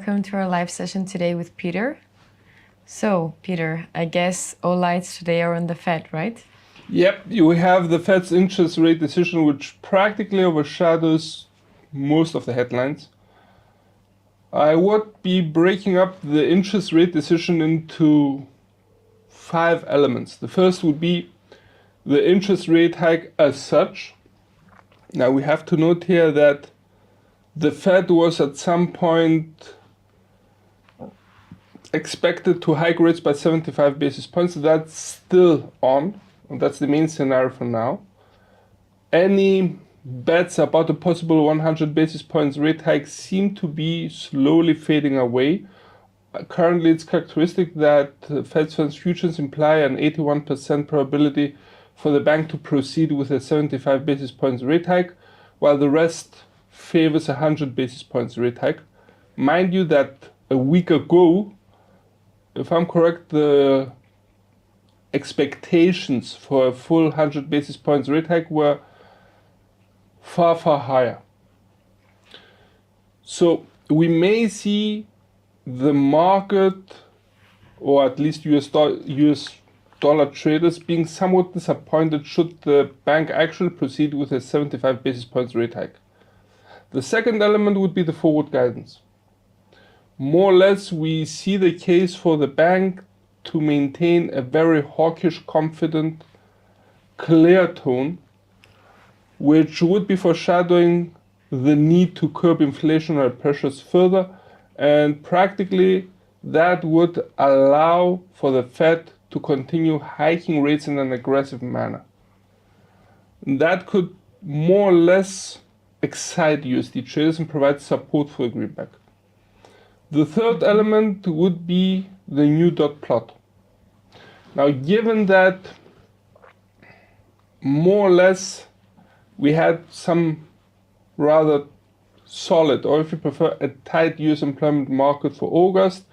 welcome to our live session today with Peter. So, Peter, I guess all lights today are on the Fed, right? Yep, we have the Fed's interest rate decision, which practically overshadows most of the headlines. I would be breaking up the interest rate decision into 5 elements. The first would be the interest rate hike as such. Now we have to note here that the Fed was at some point expected to hike rates by 75 basis points. That's still on, and that's the main scenario for now. Any bets about a possible 100 basis points rate hike seem to be slowly fading away. Currently, it's characteristic that Fed funds futures imply an 81% probability for the bank to proceed with a 75 basis points rate hike, while the rest favors a 100 basis points rate hike. Mind you that a week ago, if I'm correct, the expectations for a full 100 basis points rate hike were far, far higher. So we may see the market, or at least US dollar traders, being somewhat disappointed should the bank actually proceed with a 75 basis points rate hike. The second element would be the forward guidance. More or less, we see the case for the bank to maintain a very hawkish, confident, clear tone, which would be foreshadowing the need to curb inflationary pressures further, and practically that would allow for the Fed to continue hiking rates in an aggressive manner. That could more or less excite USD traders and provide support for the greenback. The third element would be the new dot plot. Now, given that more or less we had some rather solid, or if you prefer, a tight US employment market for August,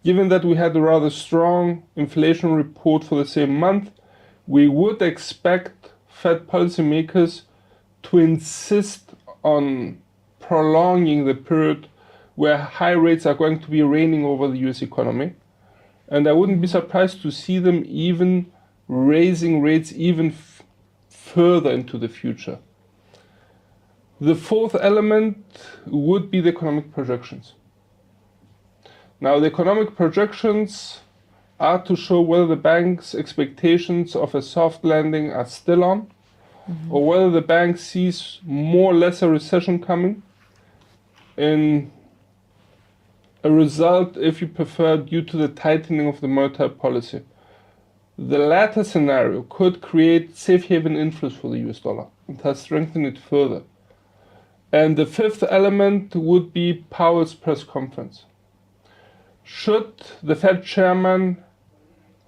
given that we had a rather strong inflation report for the same month, we would expect Fed policymakers to insist on prolonging the period where high rates are going to be reigning over the US economy. And I wouldn't be surprised to see them even raising rates even further into the future. The fourth element would be the economic projections. Now, the economic projections are to show whether the bank's expectations of a soft landing are still on, or whether the bank sees more or less a recession coming, in a result, if you prefer, due to the tightening of the monetary policy. The latter scenario could create safe haven inflows for the US dollar and thus strengthen it further. And the fifth element would be Powell's press conference. Should the Fed chairman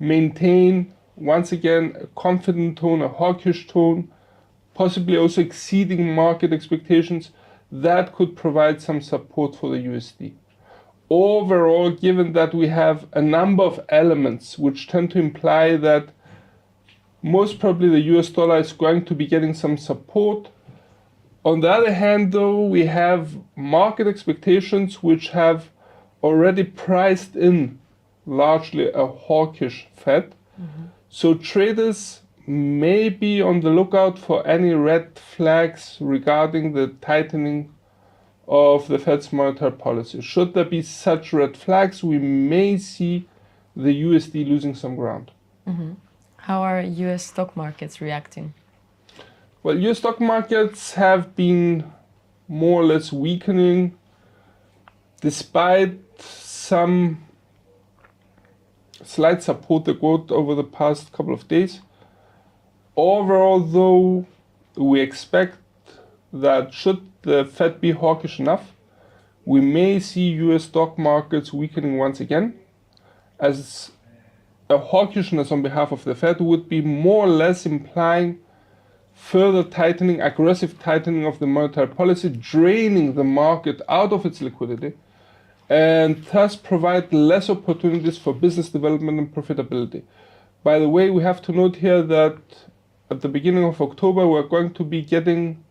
maintain, once again, a confident tone, a hawkish tone, possibly also exceeding market expectations, that could provide some support for the USD. Overall, given that we have a number of elements which tend to imply that most probably the US dollar is going to be getting some support. On the other hand, though, we have market expectations which have already priced in largely a hawkish Fed. So traders may be on the lookout for any red flags regarding the tightening of the Fed's monetary policy. Should there be such red flags, we may see the USD losing some ground. How are US stock markets reacting? Well, US stock markets have been more or less weakening despite some slight support they got over the past couple of days. Overall, though, we expect that should the Fed be hawkish enough, we may see US stock markets weakening once again, as a hawkishness on behalf of the Fed would be more or less implying further tightening, aggressive tightening of the monetary policy, draining the market out of its liquidity, and thus provide less opportunities for business development and profitability. By the way, we have to note here that at the beginning of October, we're going to be getting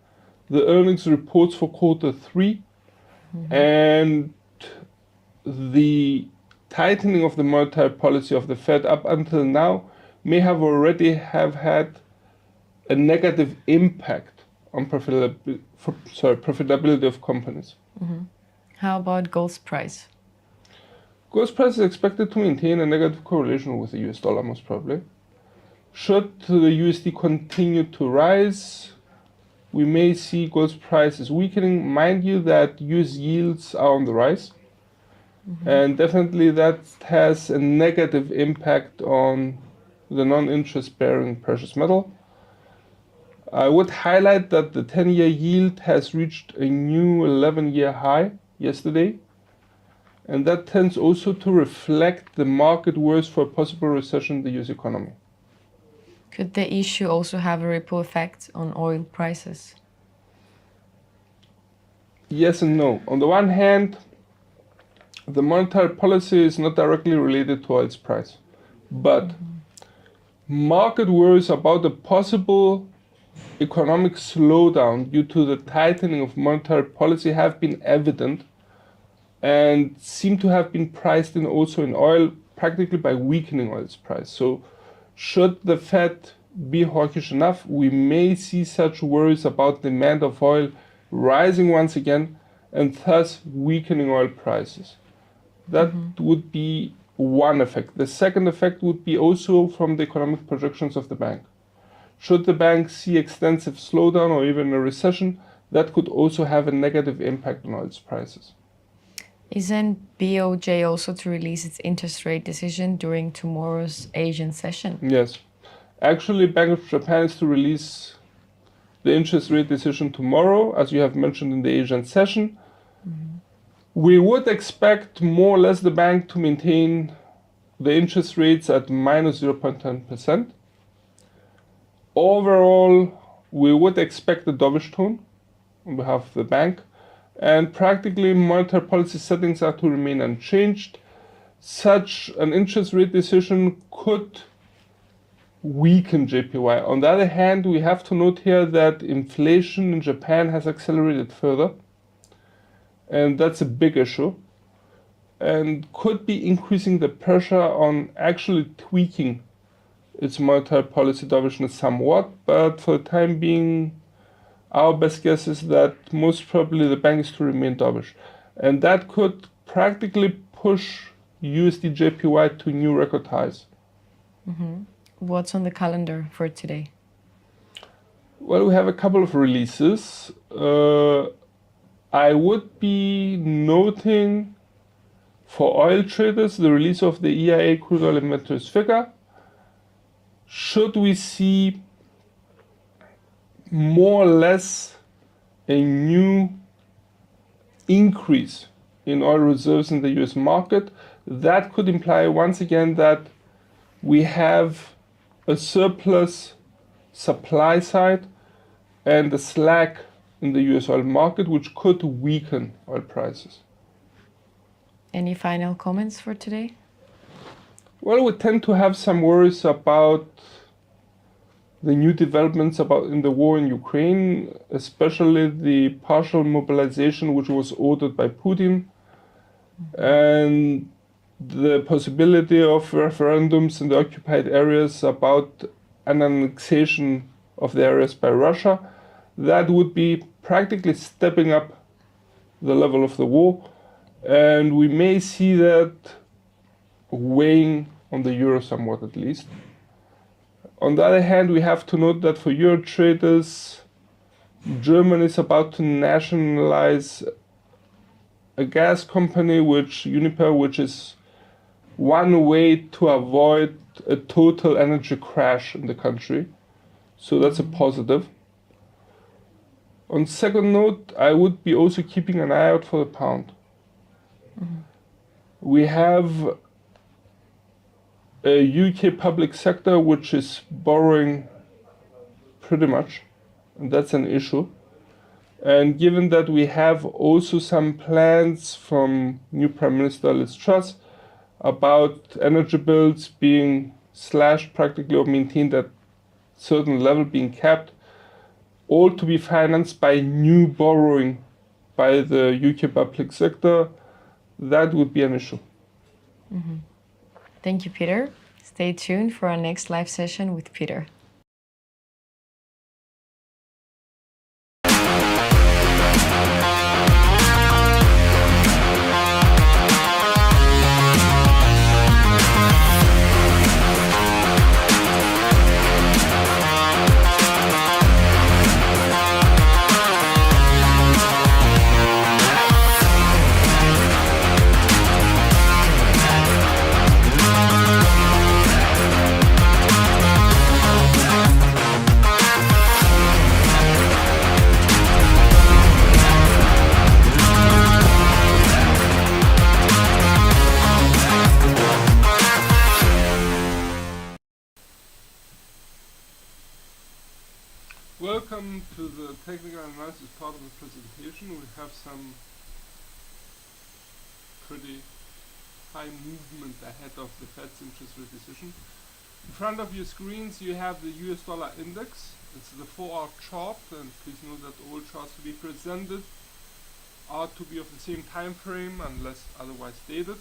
the earnings reports for quarter 3, and the tightening of the monetary policy of the Fed up until now may have already have had a negative impact on profitability of companies. How about gold's price? Gold price is expected to maintain a negative correlation with the US dollar, most probably. Should the USD continue to rise, we may see gold prices weakening. Mind you that US yields are on the rise. And definitely that has a negative impact on the non-interest bearing precious metal. I would highlight that the 10-year yield has reached a new 11-year high yesterday. And that tends also to reflect the market worries for a possible recession in the US economy. Could the issue also have a ripple effect on oil prices? Yes and no. On the one hand, the monetary policy is not directly related to oil's price, but market worries about a possible economic slowdown due to the tightening of monetary policy have been evident and seem to have been priced in also in oil, practically by weakening oil's price. So should the Fed be hawkish enough, we may see such worries about demand of oil rising once again and thus weakening oil prices. That would be one effect. The second effect would be also from the economic projections of the bank. Should the bank see extensive slowdown or even a recession, that could also have a negative impact on oil's prices. Isn't BOJ also to release its interest rate decision during tomorrow's Asian session? Yes. Actually, Bank of Japan is to release the interest rate decision tomorrow, as you have mentioned in the Asian session. We would expect more or less the bank to maintain the interest rates at minus 0.10%. Overall, we would expect a dovish tone on behalf of the bank, and practically monetary policy settings are to remain unchanged. Such an interest rate decision could weaken JPY. On the other hand, we have to note here that inflation in Japan has accelerated further, and that's a big issue, and could be increasing the pressure on actually tweaking its monetary policy dovishness somewhat, but for the time being, our best guess is that most probably the bank is to remain dovish. And that could practically push USD JPY to new record highs. What's on the calendar for today? Well, we have a couple of releases. I would be noting for oil traders the release of the EIA crude oil inventories figure. Should we see more or less a new increase in oil reserves in the US market, that could imply once again that we have a surplus supply side and a slack in the US oil market, which could weaken oil prices. Any final comments for today? Well, we tend to have some worries about the new developments in the war in Ukraine, especially the partial mobilization which was ordered by Putin, and the possibility of referendums in the occupied areas about an annexation of the areas by Russia. That would be practically stepping up the level of the war, and we may see that weighing on the euro somewhat at least. On the other hand, we have to note that for euro traders, Germany is about to nationalize a gas company, Uniper, which is one way to avoid a total energy crash in the country. So that's a positive. On second note, I would be also keeping an eye out for the pound. We have a UK public sector which is borrowing pretty much, and that's an issue. And given that we have also some plans from new Prime Minister Liz Truss about energy bills being slashed practically or maintained at certain level, being capped, all to be financed by new borrowing by the UK public sector, that would be an issue. Thank you, Peter. Stay tuned for our next live session with Peter. Welcome to the technical analysis part of the presentation. We have some pretty high movement ahead of the Fed's interest rate decision. In front of your screens you have the US dollar index. It's the 4-hour chart, and please note that all charts to be presented are to be of the same time frame unless otherwise stated.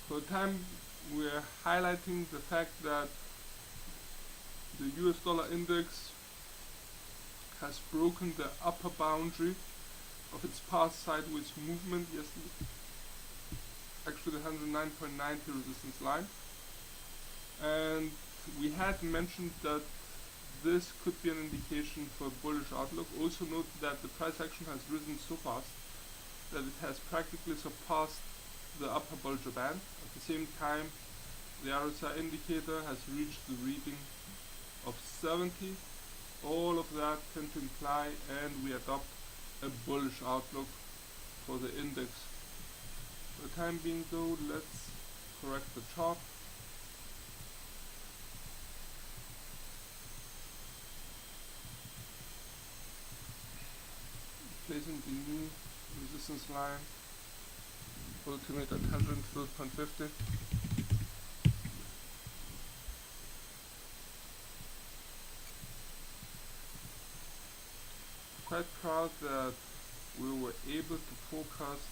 For the time we're highlighting the fact that the US dollar index has broken the upper boundary of its past sideways movement yesterday, actually the 109.90 resistance line, and we had mentioned that this could be an indication for a bullish outlook. Also note that the price action has risen so fast that it has practically surpassed the upper Bollinger Band. At the same time, the RSI indicator has reached the reading of 70. All of that tend to imply, and we adopt, a bullish outlook for the index. For the time being though, let's correct the chart. Placing the new resistance line for the 2-minute at 112.50. Quite proud that we were able to forecast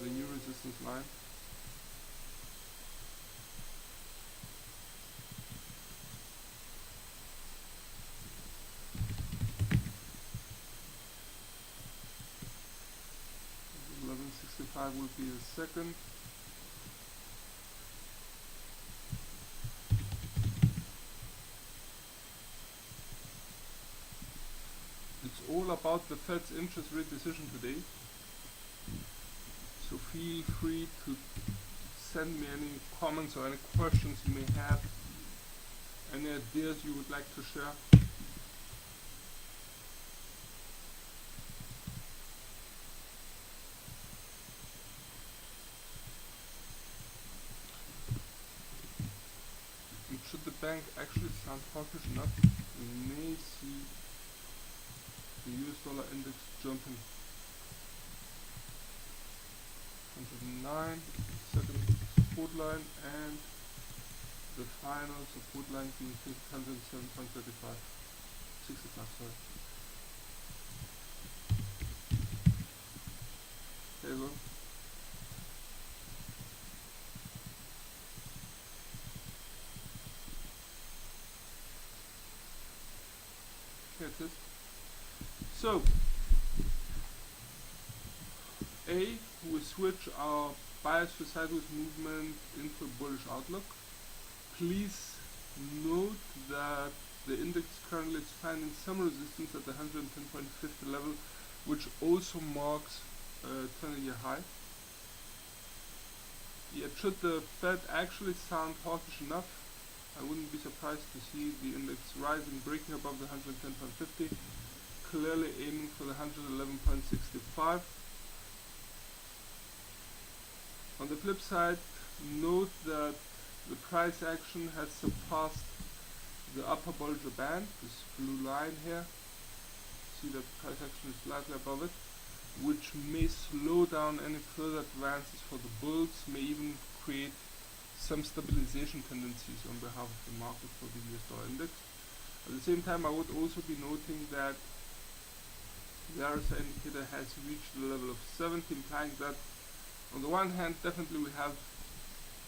the new resistance line. $11.65 will be the second. It's all about the Fed's interest rate decision today, so feel free to send me any comments or any questions you may have, any ideas you would like to share. And should the bank actually sound hawkish enough, we may see the US dollar index jumping 109, second support line, and the final support line being 107.35, 65, sorry. There you go. That's it. So, we switch our bias for sideways movement into a bullish outlook. Please note that the index currently is finding some resistance at the 110.50 level, which also marks a 20-year high. Yet should the Fed actually sound hawkish enough, I wouldn't be surprised to see the index rising, breaking above the 110.50, clearly aiming for the 111.65. On the flip side, note that the price action has surpassed the upper Bollinger Band, this blue line here. See that price action is slightly above it, which may slow down any further advances for the bulls, may even create some stabilization tendencies on behalf of the market for the US dollar index. At the same time, I would also be noting that The RSI indicator has reached the level of 70, implying that on the one hand definitely we have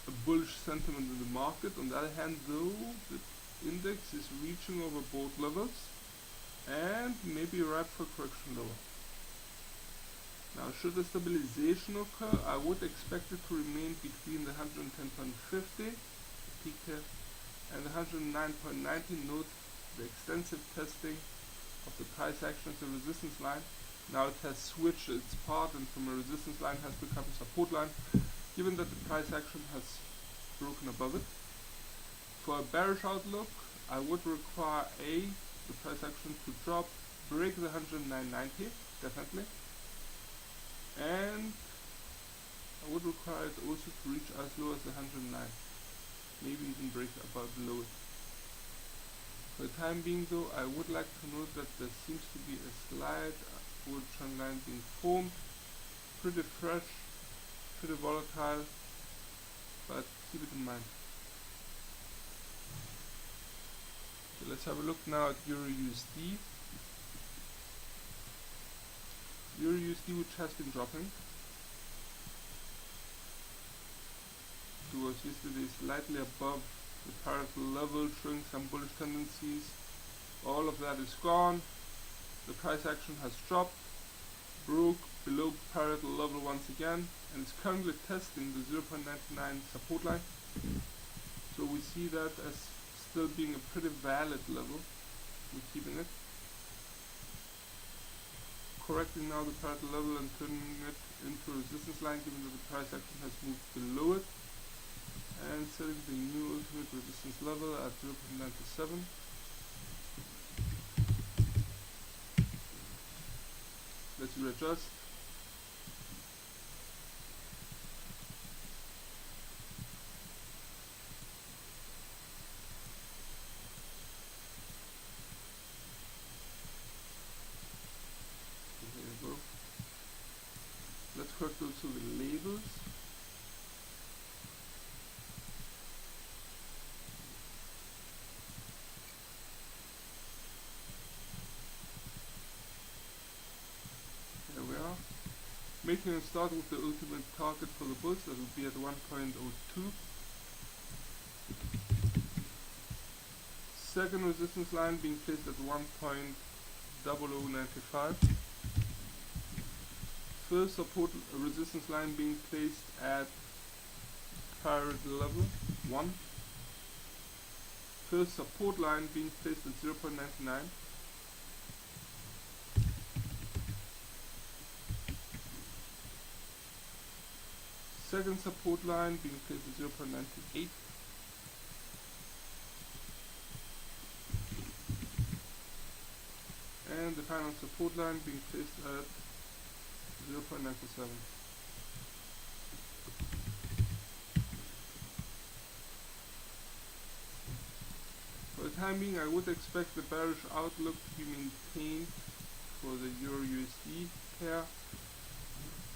a bullish sentiment in the market. On the other hand though, the index is reaching over both levels and maybe ripe for correction lower. Now should a stabilization occur, I would expect it to remain between the 110.50 peak here and the 109.90. Note the extensive testing of the price action as a resistance line. Now it has switched its path and from a resistance line has become a support line, given that the price action has broken above it. For a bearish outlook, I would require the price action to drop, break the 109.90, definitely, and I would require it also to reach as low as the 109, maybe even break above below it. For the time being though, I would like to note that there seems to be a slight upward trend line being formed, pretty fresh, pretty volatile, but keep it in mind. So let's have a look now at EUR/USD. EUR/USD, which has been dropping. It was yesterday slightly above the parallel level, showing some bullish tendencies. All of that is gone. The price action has dropped, broke below parallel level once again, and is currently testing the 0.99 support line. So we see that as still being a pretty valid level. We're keeping it. Correcting now the parallel level and turning it into a resistance line, given that the price action has moved below it, and setting the new ultimate resistance level at 0.97. Let's readjust. Here we go. Let's correct also the labels. Making a start with the ultimate target for the bulls, that will be at 1.02. Second resistance line being placed at 1.0095. First support resistance line being placed at parallel level 1. First support line being placed at 0.99. Second support line being placed at 0.98. And the final support line being placed at 0.97. For the time being, I would expect the bearish outlook to be maintained for the EUR/USD pair.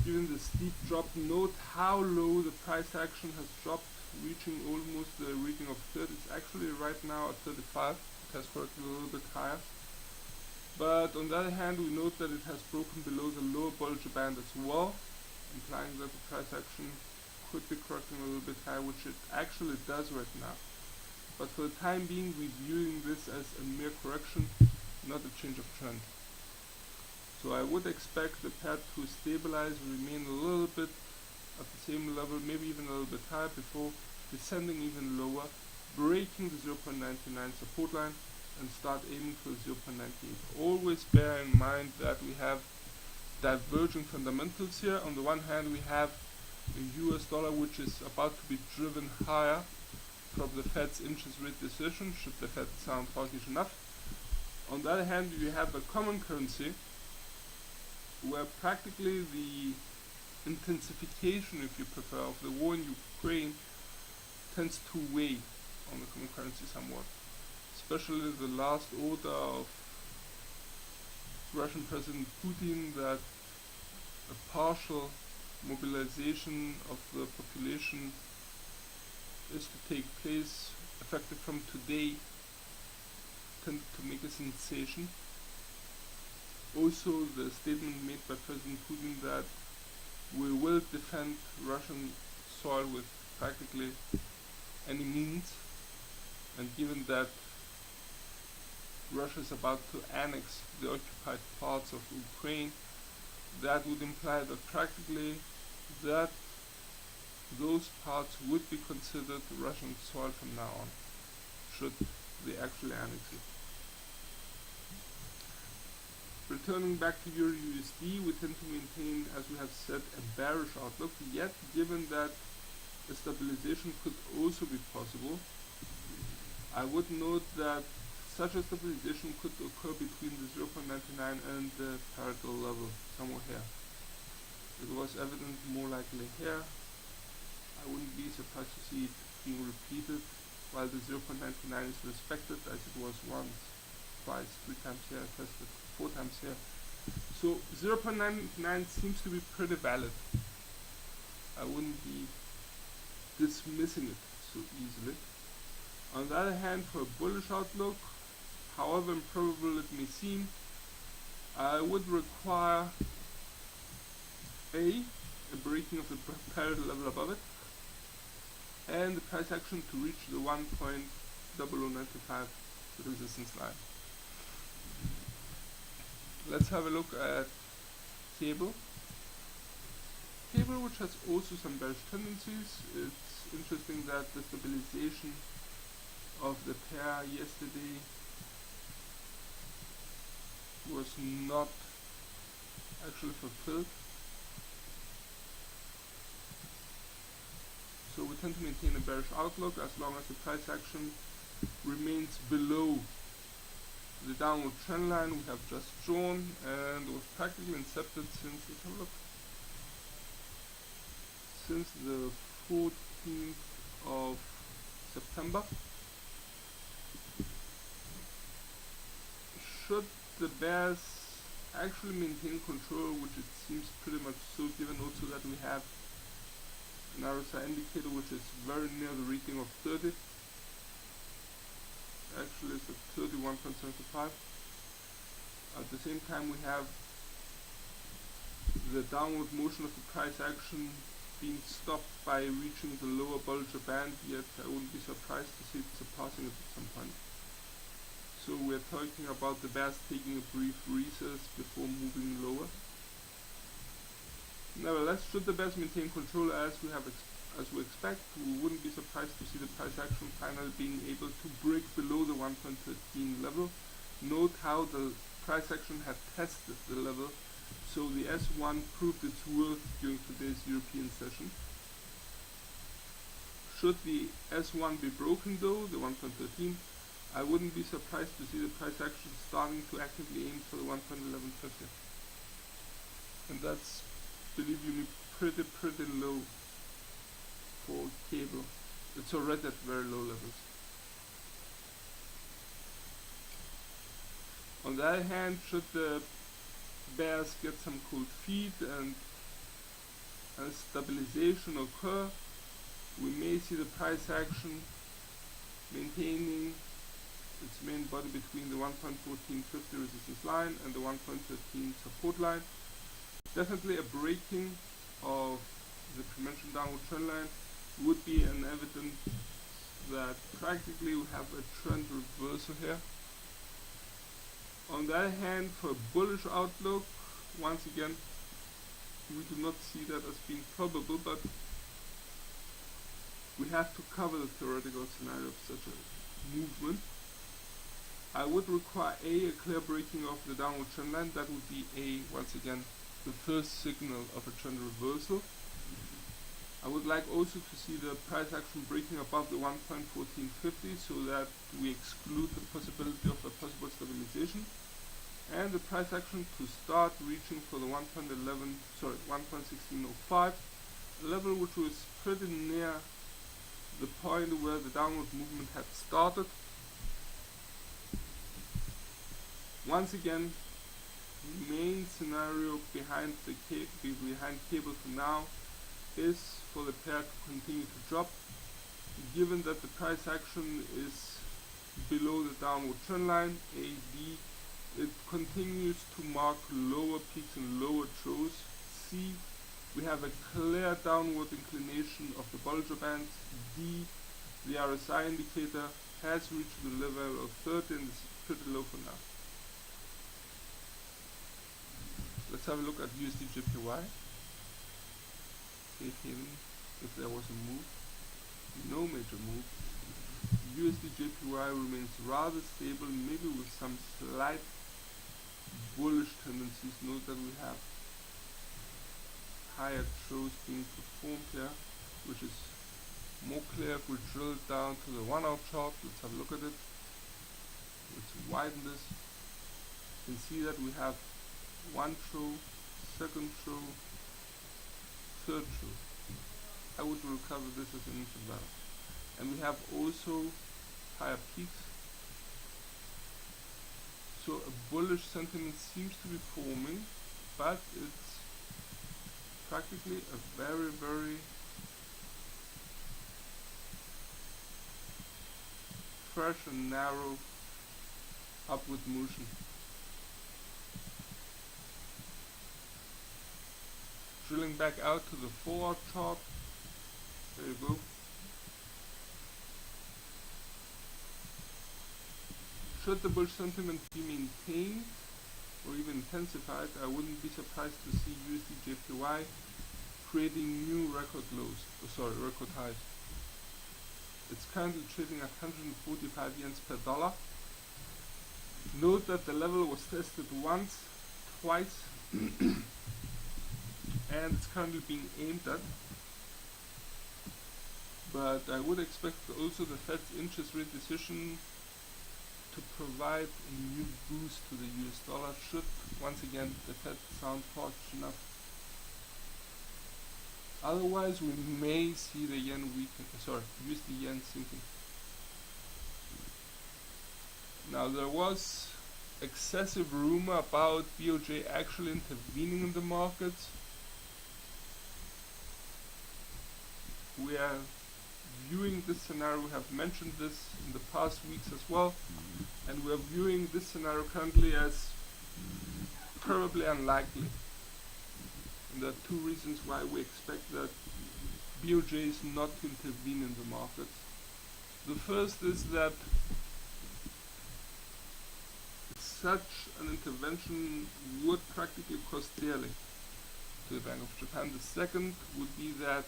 Given the steep drop, note how low the price action has dropped, reaching almost the reading of 30. It's actually right now at 35. It has corrected a little bit higher. But on the other hand, we note that it has broken below the lower Bollinger Band as well, implying that the price action could be correcting a little bit higher, which it actually does right now. But for the time being, we're viewing this as a mere correction, not a change of trend. So I would expect the pair to stabilize, remain a little bit at the same level, maybe even a little bit higher before descending even lower, breaking the 0.99 support line and start aiming for 0.98. Always bear in mind that we have diverging fundamentals here. On the one hand, we have a US dollar which is about to be driven higher from the Fed's interest rate decision, should the Fed sound hawkish enough. On the other hand, you have a common currency where practically the intensification, if you prefer, of the war in Ukraine tends to weigh on the common currency somewhat. Especially the last order of Russian President Putin that a partial mobilization of the population is to take place effective from today, tended to make a sensation. Also, the statement made by President Putin that we will defend Russian soil with practically any means, and given that Russia is about to annex the occupied parts of Ukraine, that would imply that practically that those parts would be considered Russian soil from now on, should they actually annex it. Returning back to Euro USD, we tend to maintain, as we have said, a bearish outlook, yet given that a stabilization could also be possible, I would note that such a stabilization could occur between the 0.99 and the parallel level, somewhere here. It was evident more likely here. I wouldn't be surprised to see it being repeated, while the 0.99 is respected, as it was once, twice, 3 times here, tested 4 times here. So 0.99 seems to be pretty valid. I wouldn't be dismissing it so easily. On the other hand, for a bullish outlook, however improbable it may seem, I would require a breaking of the parallel level above it, and the price action to reach the 1.0095 resistance line. Let's have a look at cable. Cable, which has also some bearish tendencies. It's interesting that the stabilization of the pair yesterday was not actually fulfilled. So we tend to maintain a bearish outlook as long as the price action remains below the downward trend line we have just drawn, and was practically incepted since, let's have a look, since the 14th of September. Should the bears actually maintain control, which it seems pretty much so, given also that we have an RSI indicator which is very near the reading of 30. Actually it's at 31.75. At the same time we have the downward motion of the price action being stopped by reaching the lower Bollinger Band, yet I wouldn't be surprised to see it surpassing it at some point. So we're talking about the bears taking a brief recess before moving lower. Nevertheless, should the bears maintain control as we expect, we wouldn't be surprised to see the price action finally being able to break below the 1.13 level. Note how the price action had tested the level, so the S1 proved its worth during today's European session. Should the S1 be broken though, the 1.13, I wouldn't be surprised to see the price action starting to actively aim for the 1.1150. And that's, believe you me, pretty low for cable. It's already at very low levels. On the other hand, should the bears get some cold feet and a stabilization occur, we may see the price action maintaining its main body between the 1.1450 resistance line and the 1.13 support line. Definitely a breaking of the pre-mentioned downward trend line would be an evidence that practically we have a trend reversal here. On the other hand, for a bullish outlook, once again, we do not see that as being probable, but we have to cover the theoretical scenario of such a movement. I would require a clear breaking of the downward trend line. That would be once again, the first signal of a trend reversal. I would like also to see the price action breaking above the 1.1450 so that we exclude the possibility of a possible stabilization, and the price action to start reaching for the 1.1605 level, which was pretty near the point where the downward movement had started. Once again, main scenario behind cable for now is for the pair to continue to drop, given that the price action is below the downward trend line. A, B, it continues to mark lower peaks and lower trows. C, we have a clear downward inclination of the Bollinger Bands. D, the RSI indicator has reached the level of 30 and is pretty low for now. Let's have a look at USD JPY. Safe haven, if there was a move. No major move. USD JPY remains rather stable, maybe with some slight bullish tendencies. Note that we have higher trows being performed here, which is more clear if we drill down to the 1 hour chart. Let's have a look at it. Let's widen this. You can see that we have one trow, second trow, third trow. I would recover this as an interval. And we have also higher peaks. So a bullish sentiment seems to be forming, but it's practically a very, very fresh and narrow upward motion. Drilling back out to the 4 hour chart. There you go. Should the bullish sentiment be maintained or even intensified, I wouldn't be surprised to see USD JPY creating new record highs. It's currently trading at 145 yens per dollar. Note that the level was tested once, twice, and it's currently being aimed at. But I would expect also the Fed's interest rate decision to provide a new boost to the US dollar should, once again, the Fed sound hawkish enough. Otherwise, we may see the yen USD yen sinking. Now, there was excessive rumor about BOJ actually intervening in the markets. We are viewing this scenario, we have mentioned this in the past weeks as well, and we are viewing this scenario currently as probably unlikely. And there are two reasons why we expect that BOJ is not to intervene in the markets. The first is that such an intervention would practically cost dearly to the Bank of Japan. The second would be that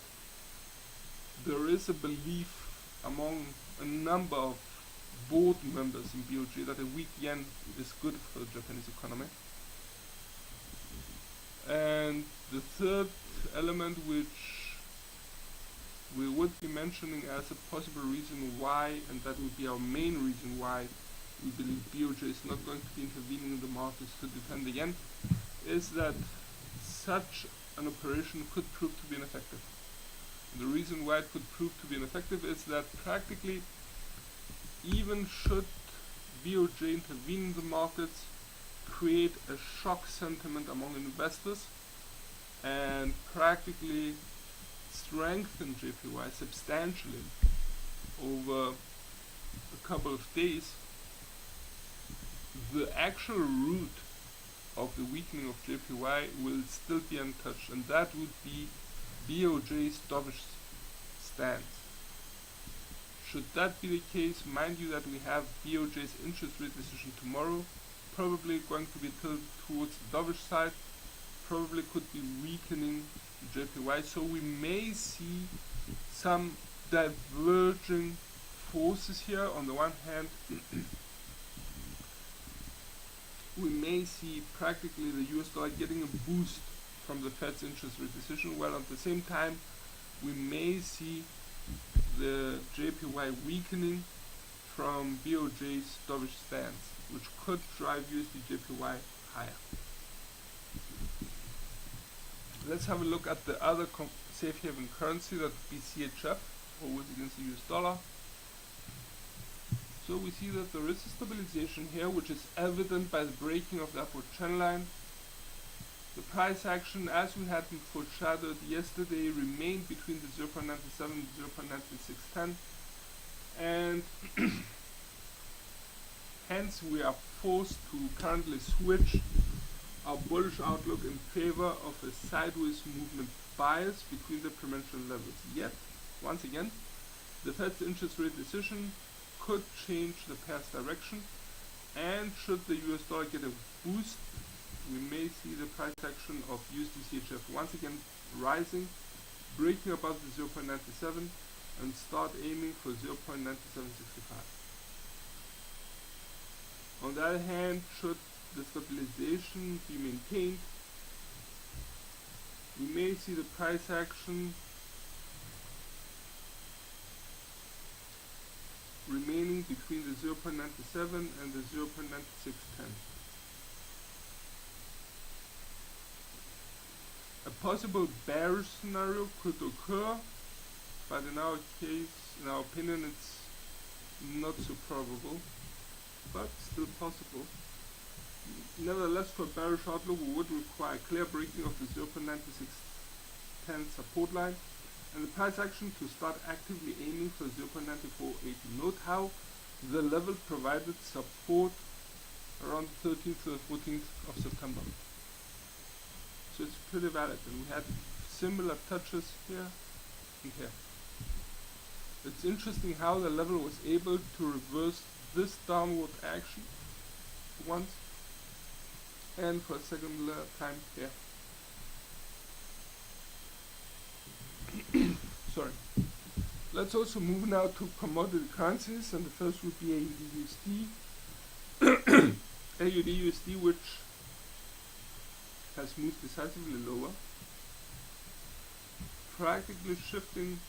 there is a belief among a number of board members in BOJ that a weak yen is good for the Japanese economy. And the third element, which we would be mentioning as a possible reason why, and that would be our main reason why we believe BOJ is not going to be intervening in the markets to defend the yen, is that such an operation could prove to be ineffective. The reason why it could prove to be ineffective is that practically, even should BOJ intervene in the markets, create a shock sentiment among investors, and practically strengthen JPY substantially over a couple of days, the actual root of the weakening of JPY will still be untouched, and that would be BOJ's dovish stance. Should that be the case, mind you that we have BOJ's interest rate decision tomorrow, probably going to be tilted towards the dovish side, probably could be weakening JPY, so we may see some diverging forces here. On the one hand, we may see practically the US dollar getting a boost from the Fed's interest rate decision, while at the same time we may see the JPY weakening from BOJ's dovish stance, which could drive USD JPY higher. Let's have a look at the other safe haven currency, that would be CHF, always against the US dollar. So we see that there is a stabilization here, which is evident by the breaking of the upward trend line. The price action, as we had foreshadowed yesterday, remained between the 0.97 and 0.9610, and Hence, we are forced to currently switch our bullish outlook in favor of a sideways movement bias between the pre-mentioned levels. Yet, once again, the Fed's interest rate decision could change the pair's direction, and should the US dollar get a boost, we may see the price action of USD-CHF once again rising, breaking above the 0.97 and start aiming for 0.9765. On the other hand, should the stabilization be maintained, we may see the price action remaining between the 0.97 and the 0.9610. A possible bearish scenario could occur, but in our case, in our opinion, it's not so probable, but still possible. Nevertheless, for a bearish outlook, we would require clear breaking of the 0.9610 support line and the price action to start actively aiming for 0.9480. Note how the level provided support around the 13th to the 14th of September. So it's pretty valid, and we had similar touches here and here. It's interesting how the level was able to reverse this downward action once and for a second time here. Sorry. Let's also move now to commodity currencies, and the first would be AUD-USD. AUD-USD, which has moved decisively lower, practically shifting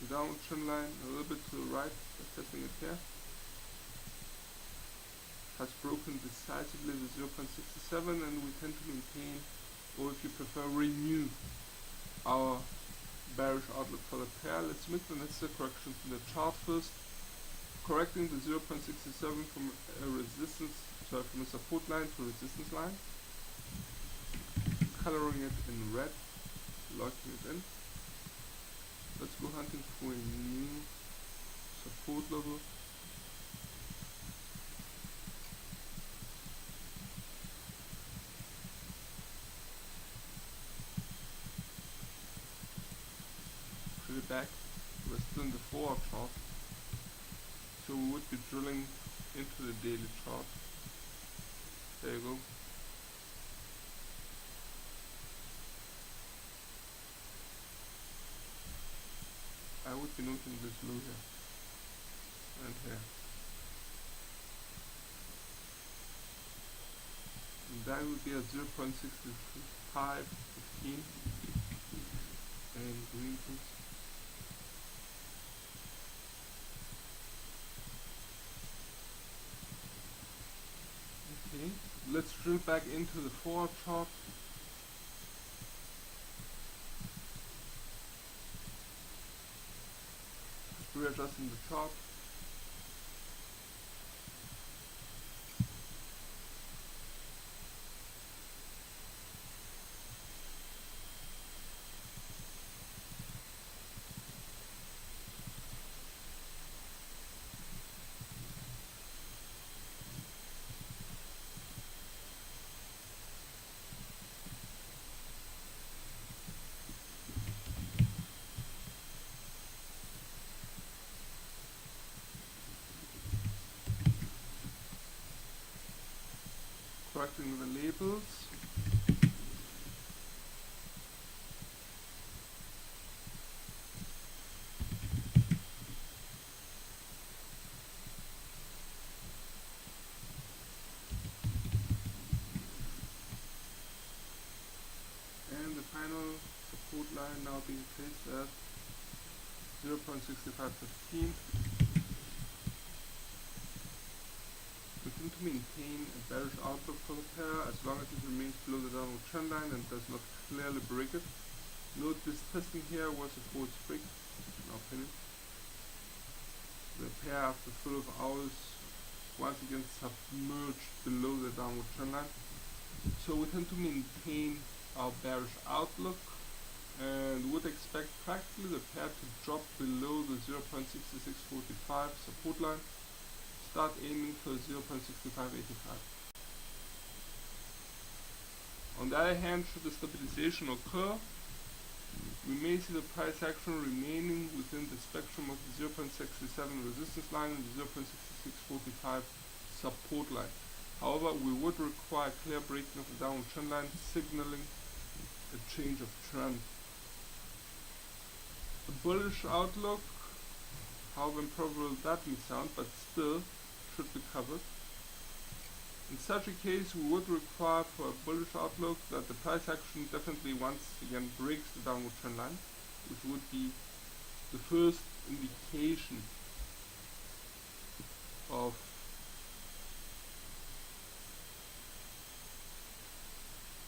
the downward trend line a little bit to the right, testing it here. Has broken decisively the 0.67, and we tend to maintain, or if you prefer, renew our bearish outlook for the pair. Let's make the necessary corrections in the chart first. Correcting the 0.67 from a from a support line to a resistance line. Coloring it in red, locking it in. Let's go hunting for a new support level. Pretty back. We're still in the 4-hour chart, so we would be drilling into the daily chart. There you go. I would be noting this low here and here. And that would be at 0.6515 and green please. Okay, let's drill back into the 4-hour chart. Readjusting the chart. Correcting the labels. And the final support line now being placed at 0.6515. We tend to maintain a bearish outlook for the pair as long as it remains below the downward trend line and does not clearly break it. Note this testing here was a false break, in our opinion. The pair after 12 hours once again submerged below the downward trend line. So we tend to maintain our bearish outlook and would expect practically the pair to drop below the 0.6645 support line, start aiming for 0.6585. On the other hand, should the stabilization occur, we may see the price action remaining within the spectrum of the 0.67 resistance line and the 0.6645 support line. However, we would require clear breaking of the downward trend line, signaling a change of trend. A bullish outlook, however improbable that may sound, but still should be covered. In such a case, we would require for a bullish outlook that the price action definitely once again breaks the downward trend line, which would be the first indication of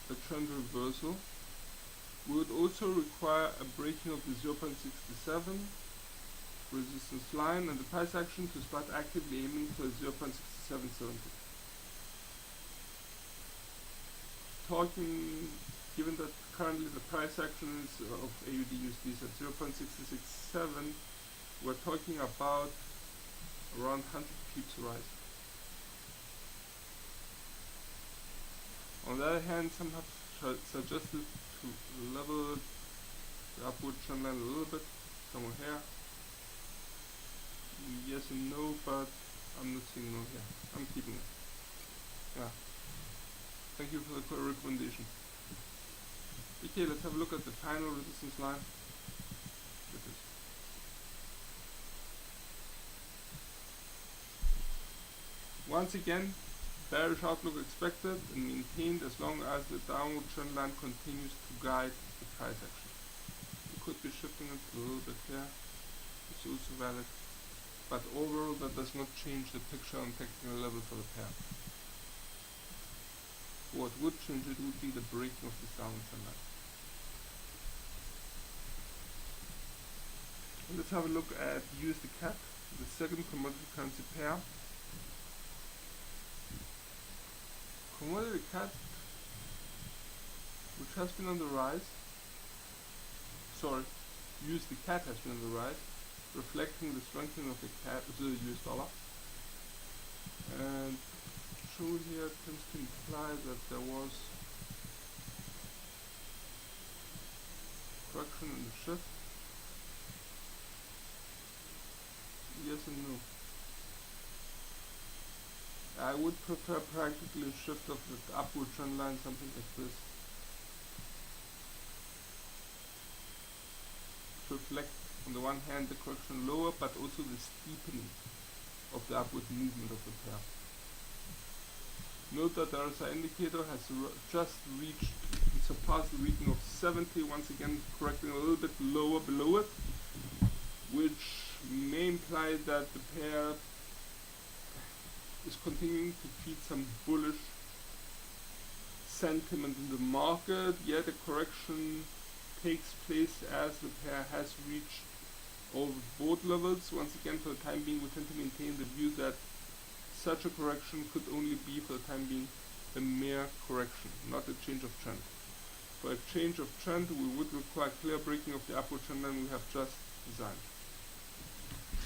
a trend reversal. We would also require a breaking of the 0.67 resistance line and the price action to start actively aiming for 0.6770. Given that currently the price action of AUD/USD is at 0.6667, we're talking about around 100 pips rise. On the other hand, some have suggested to level the upward trend line a little bit, somewhere here. Yes and no, but I'm not seeing no here. I'm keeping it. Yeah. Thank you for the recommendation. Okay, let's have a look at the final resistance line. It is. Once again, bearish outlook expected and maintained as long as the downward trend line continues to guide the price action. We could be shifting it a little bit here. It's also valid. But overall, that does not change the picture on technical level for the pair. What would change it would be the breaking of this downward trend line. And let's have a look at USD CAD, the second commodity currency pair. Commodity CAD, which has been on the rise, USD CAD has been on the rise, reflecting the strengthening of the US dollar. And show here tends to imply that there was correction in the shift. Yes and no. I would prefer practically a shift of the upward trend line, something like this, to reflect on the one hand the correction lower, but also the steepening of the upward movement of the pair. Note that the RSI indicator has just reached and surpassed the reading of 70, once again correcting a little bit lower below it, which may imply that the pair is continuing to feed some bullish sentiment in the market, yet a correction takes place as the pair has reached overbought levels. Once again, for the time being, we tend to maintain the view that such a correction could only be, for the time being, a mere correction, not a change of trend. For a change of trend, we would require clear breaking of the upward trend line we have just designed.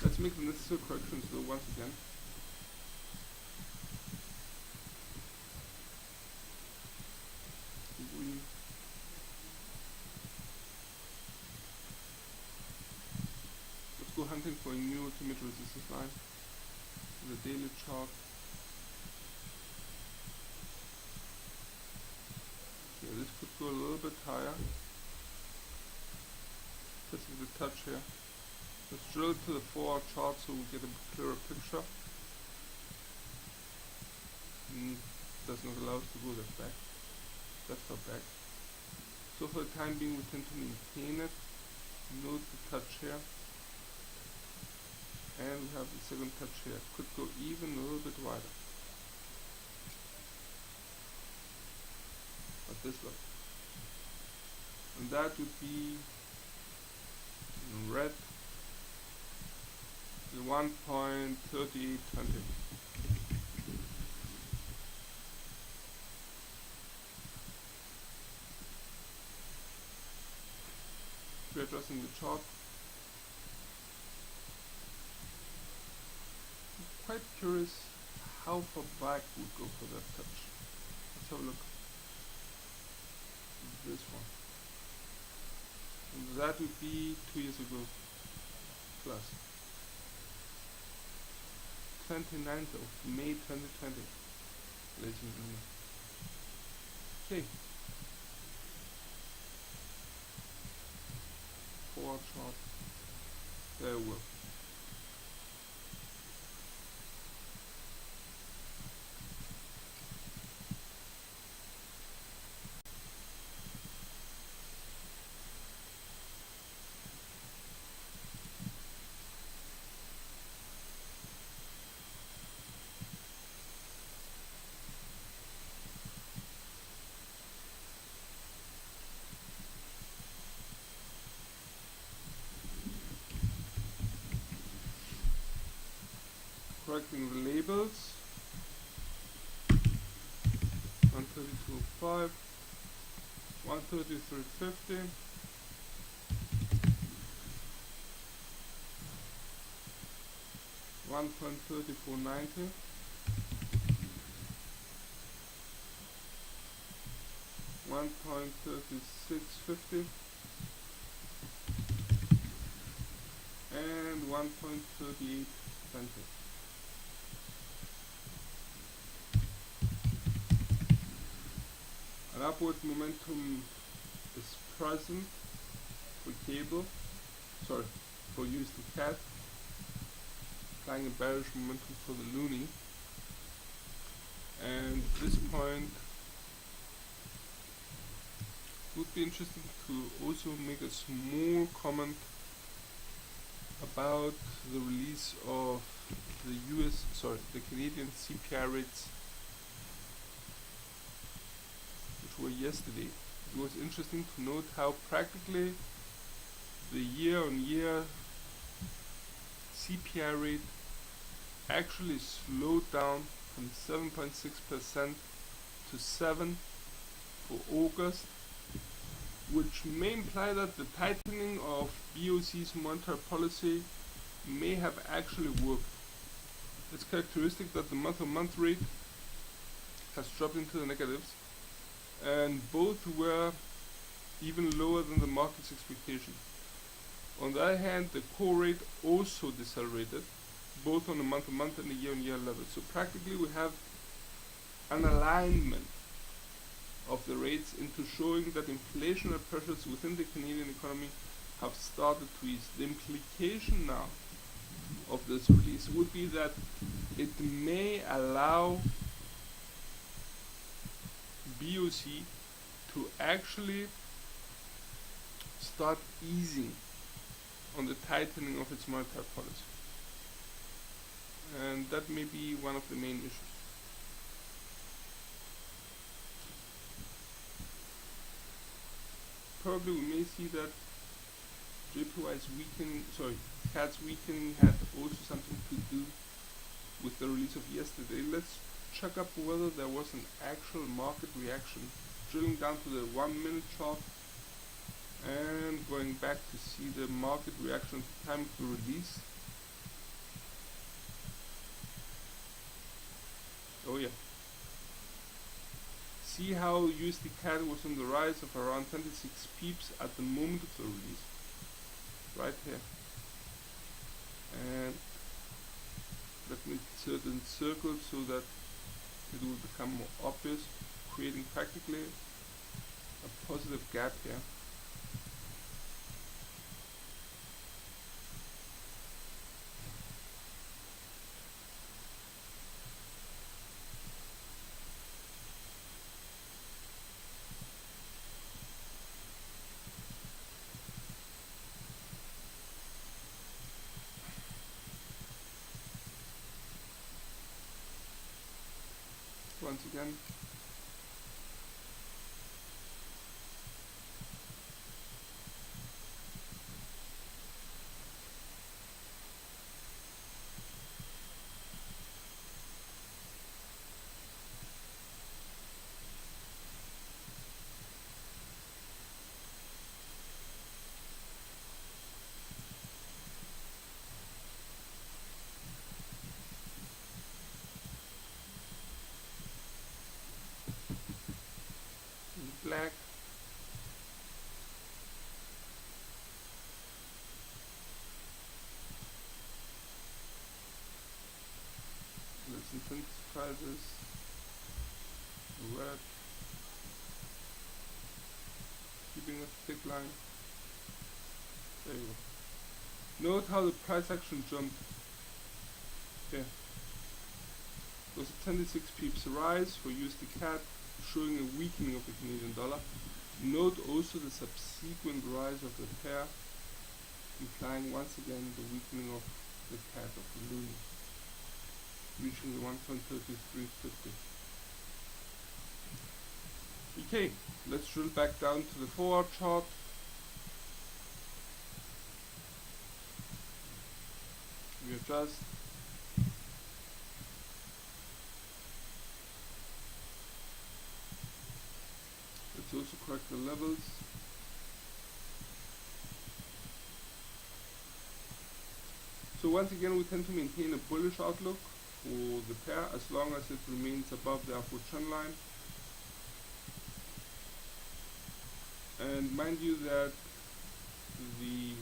Let's make the necessary corrections though once again. Let's go hunting for a new ultimate resistance line. The daily chart. Okay, this could go a little bit higher. Just with a touch here. Let's drill to the 4-hour chart so we get a clearer picture. Does not allow us to go that back. That's far back. So for the time being, we tend to maintain it. Note the touch here. And we have the second touch here. Could go even a little bit wider. At this level. And that would be in red, the 1.3820. We're adjusting the chart. quite curious how far back would go for that touch. Let's have a look. This one. And that would be 2 years ago plus. 29th of May 2020, ladies and gentlemen. Okay. Forward chart. There we go. Correcting the labels. 132.5, 133.50, 1.3490, 1.3650, and 1.3820. An upward momentum is present for cable, for USD CAD, applying a bearish momentum for the loonie, and at this point it would be interesting to also make a small comment about the release of the Canadian CPI rates, which were yesterday. It was interesting to note how practically the year-on-year CPI rate actually slowed down from 7.6% to 7% for August, which may imply that the tightening of BOC's monetary policy may have actually worked. It's characteristic that the month-on-month rate has dropped into the negatives, and both were even lower than the market's expectation. On the other hand, the core rate also decelerated, both on a month-to-month and a year-on-year level. So practically we have an alignment of the rates into showing that inflationary pressures within the Canadian economy have started to ease. The implication now of this release would be that it may allow BOC to actually start easing on the tightening of its monetary policy, and that may be one of the main issues. Probably we may see that JPY's weakening, CAD's weakening had also something to do with the release of yesterday. Let's check up whether there was an actual market reaction. Drilling down to the 1 minute chart and going back to see the market reaction at the time of the release. Oh yeah. See how USD CAD was on the rise of around 26 pips at the moment of the release. Right here. And let me insert in circles so that it will become more obvious, creating practically a positive gap here. Once again, intensify this. Red. Keeping a thick line. There you go. Note how the price action jumped. Here. It was a 26 pips rise for USD CAD, showing a weakening of the Canadian dollar. Note also the subsequent rise of the pair, implying once again the weakening of the CAD of the loonie, reaching the 1.3350. Okay, let's drill back down to the forward chart. We adjust. Let's also correct the levels. So once again, we tend to maintain a bullish outlook for the pair as long as it remains above the upward trend line. And mind you that the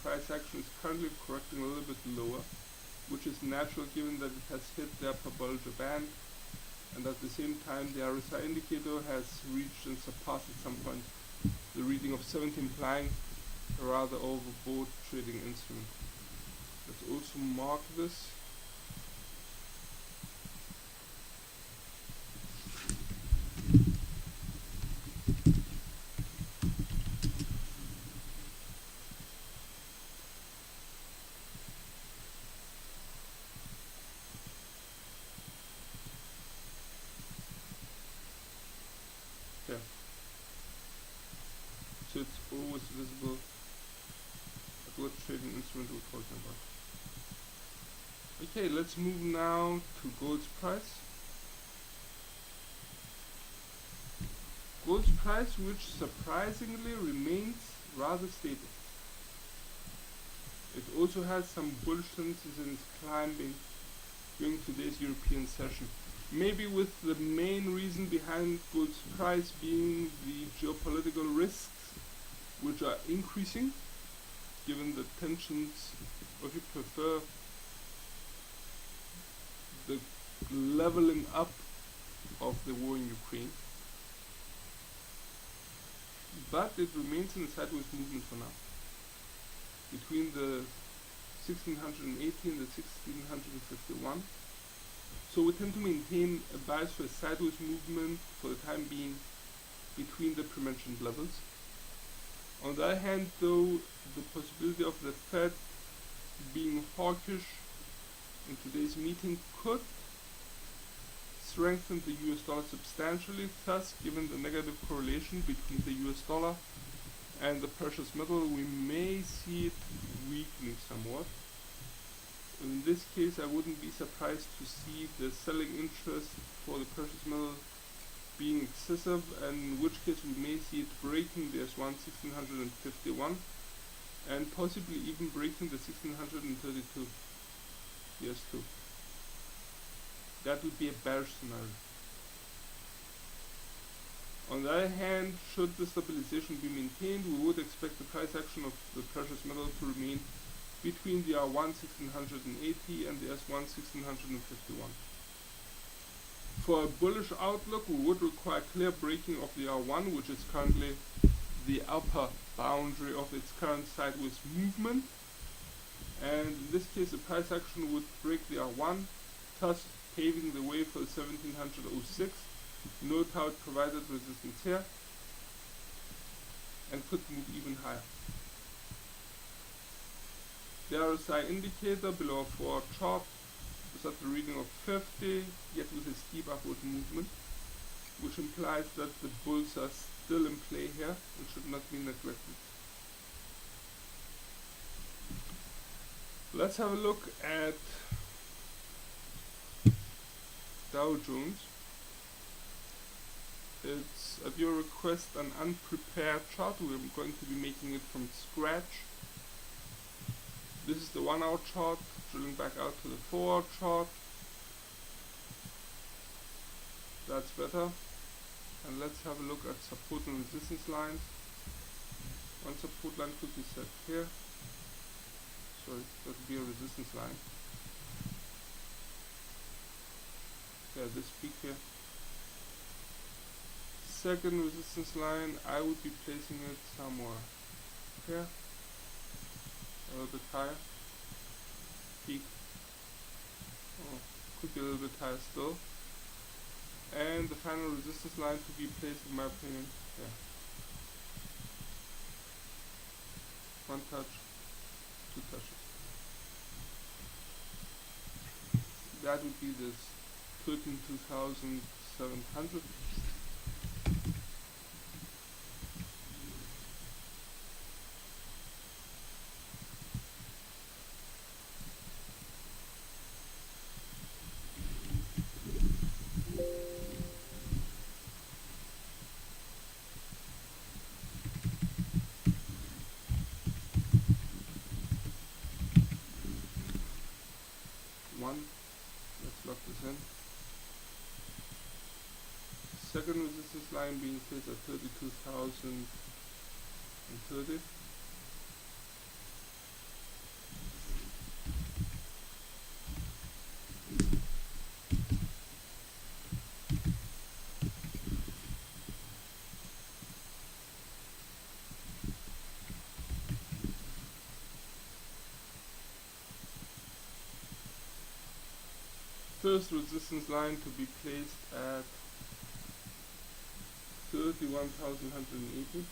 price action is currently correcting a little bit lower, which is natural given that it has hit the upper Bollinger Band, and at the same time the RSI indicator has reached and surpassed at some point the reading of 70, implying a rather overbought trading instrument. Let's also mark this. Yeah. So it's always visible at what trading instrument we're talking about. Okay, let's move now to gold's price. Gold's price, which surprisingly remains rather stable. It also has some bullish tendencies in its climbing during today's European session. Maybe with the main reason behind gold's price being the geopolitical risks, which are increasing, given the tensions, or if you prefer, the leveling up of the war in Ukraine. But it remains in a sideways movement for now, between the 1680 and the 1651. So we tend to maintain a bias for a sideways movement for the time being between the pre-mentioned levels. On the other hand, though, the possibility of the Fed being hawkish in today's meeting could strengthen the US dollar substantially. Thus, given the negative correlation between the US dollar and the precious metal, we may see it weakening somewhat. In this case, I wouldn't be surprised to see the selling interest for the precious metal being excessive, and in which case we may see it breaking the S1 1651 and possibly even breaking the 1632, the S2. That would be a bearish scenario. On the other hand, should the stabilization be maintained, we would expect the price action of the precious metal to remain between the R1 1680 and the S1 1651. For a bullish outlook, we would require clear breaking of the R1, which is currently the upper boundary of its current sideways movement. And in this case, the price action would break the R1, thus paving the way for the 1706. Note how it provided resistance here and could move even higher. The RSI indicator below our forward chart is at the reading of 50, yet with a steep upward movement, which implies that the bulls are still in play here and should not be neglected. Let's have a look at Dow Jones. It's at your request an unprepared chart. We're going to be making it from scratch. This is the 1 hour chart, drilling back out to the 4 hour chart. That's better. And let's have a look at support and resistance lines. One support line could be set here. Sorry, that would be a resistance line. this peak here. Second resistance line, I would be placing it somewhere here, a little bit higher. Peak, oh, could be a little bit higher still. And the final resistance line to be placed, in my opinion, here. One touch, two touches. That would be this 13,700. Let's lock this in. Second resistance line being placed at 32,030. First resistance line to be placed at 31,180.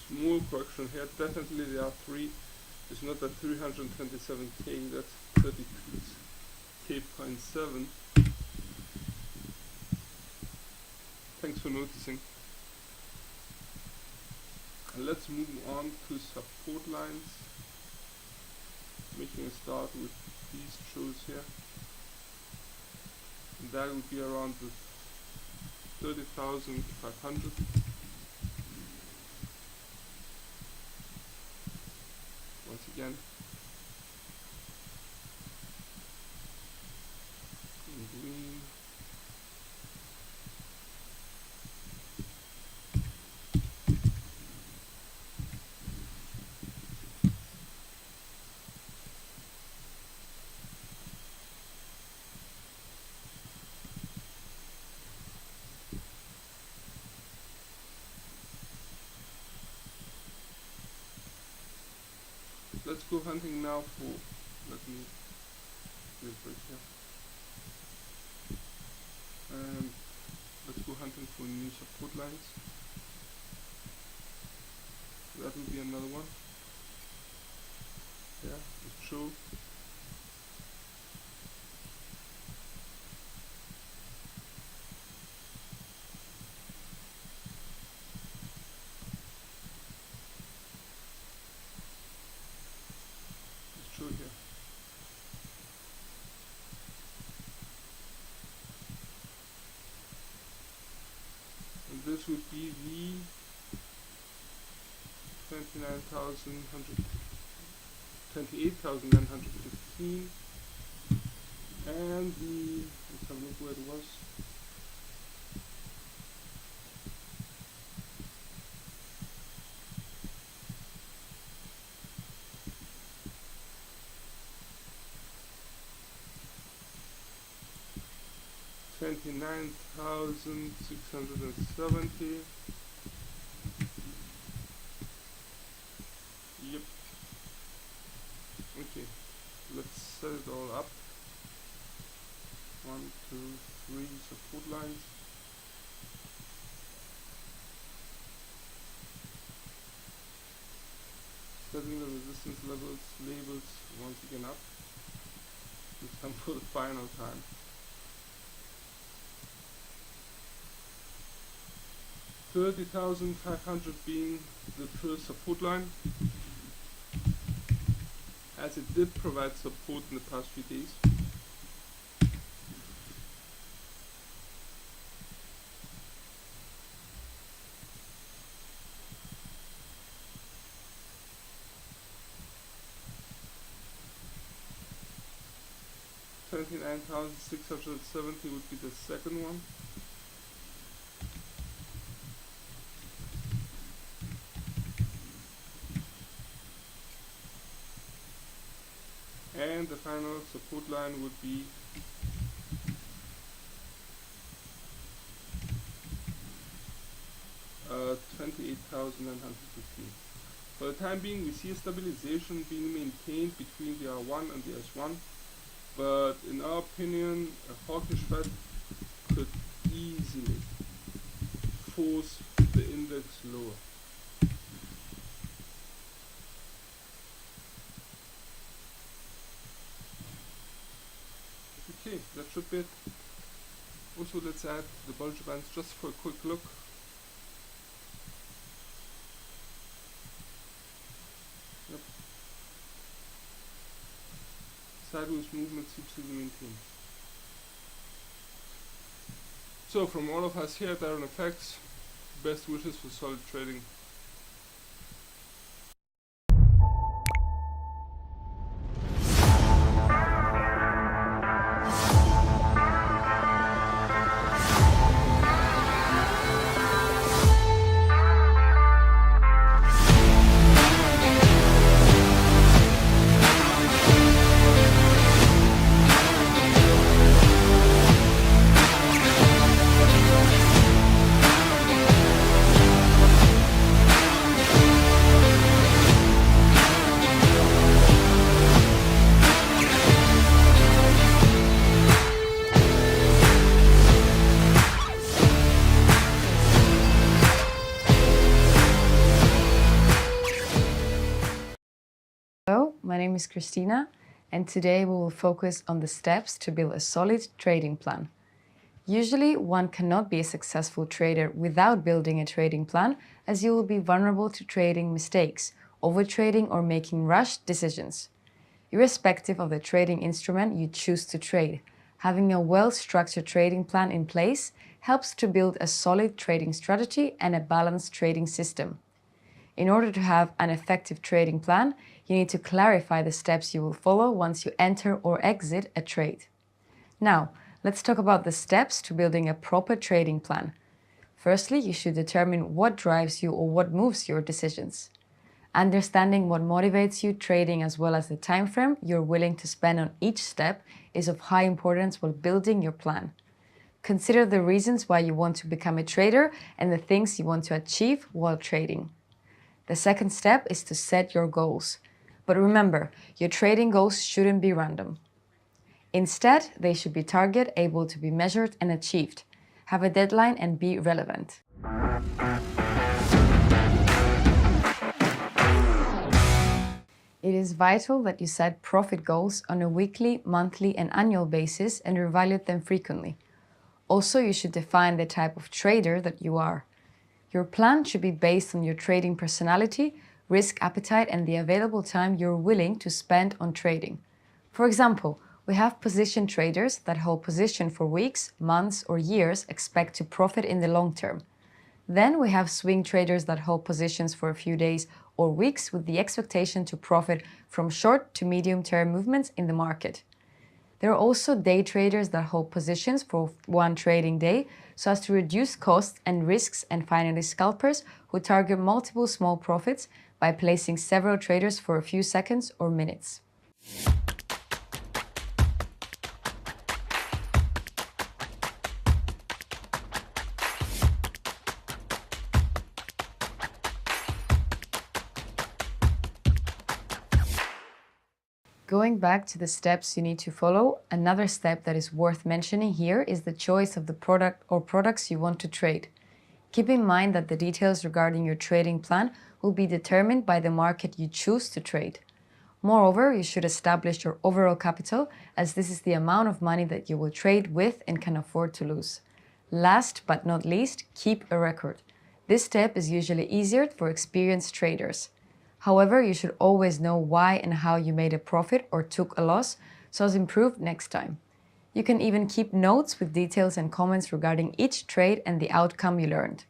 Small correction here, definitely there are three. It's not that 327k, that's 32k.7. Thanks for noticing. And let's move on to support lines. Making a start with these shows here. And that would be around the 30,500. Once again, green. Let's go hunting now for, let me do it right here. And let's go hunting for new support lines. That will be another one. Yeah, let's show. Here. And this would be the 28,915 and the, let's have a look where it was. $29,670. Yep. Okay. Let's set it all up. 1, 2, 3 support lines. Setting the resistance levels, labels once again up. This time for the final time. 30,500 being the first support line, as it did provide support in the past few days. 29,670 would be the second one. And the final support line would be 28,915. For the time being, we see a stabilization being maintained between the R1 and the S1, but in our opinion, a hawkish Fed could easily force the index lower. Okay, that should be it. Also, let's add the Bollinger Bands just for a quick look. Yep. Sideways movement seems to be maintained. So, from all of us here at IronFX, best wishes for solid trading. Hello, my name is Christina, and today we will focus on the steps to build a solid trading plan. Usually, one cannot be a successful trader without building a trading plan, as you will be vulnerable to trading mistakes, overtrading, or making rushed decisions. Irrespective of the trading instrument you choose to trade, having a well-structured trading plan in place helps to build a solid trading strategy and a balanced trading system. In order to have an effective trading plan, you need to clarify the steps you will follow once you enter or exit a trade. Now, let's talk about the steps to building a proper trading plan. Firstly, you should determine what drives you or what moves your decisions. Understanding what motivates you trading as well as the time frame you're willing to spend on each step is of high importance while building your plan. Consider the reasons why you want to become a trader and the things you want to achieve while trading. The second step is to set your goals. But remember, your trading goals shouldn't be random. Instead, they should be target able to be measured and achieved, have a deadline and be relevant. It is vital that you set profit goals on a weekly, monthly, and annual basis and reevaluate them frequently. Also, you should define the type of trader that you are. Your plan should be based on your trading personality, risk appetite, and the available time you're willing to spend on trading. For example, we have position traders that hold position for weeks, months, or years, expect to profit in the long term. Then we have swing traders that hold positions for a few days or weeks with the expectation to profit from short to medium-term movements in the market. There are also day traders that hold positions for one trading day so as to reduce costs and risks, and finally scalpers who target multiple small profits by placing several traders for a few seconds or minutes. Going back to the steps you need to follow, another step that is worth mentioning here is the choice of the product or products you want to trade. Keep in mind that the details regarding your trading plan will be determined by the market you choose to trade. Moreover, you should establish your overall capital, as this is the amount of money that you will trade with and can afford to lose. Last but not least, keep a record. This step is usually easier for experienced traders. However, you should always know why and how you made a profit or took a loss, so as improve next time. You can even keep notes with details and comments regarding each trade and the outcome you learned.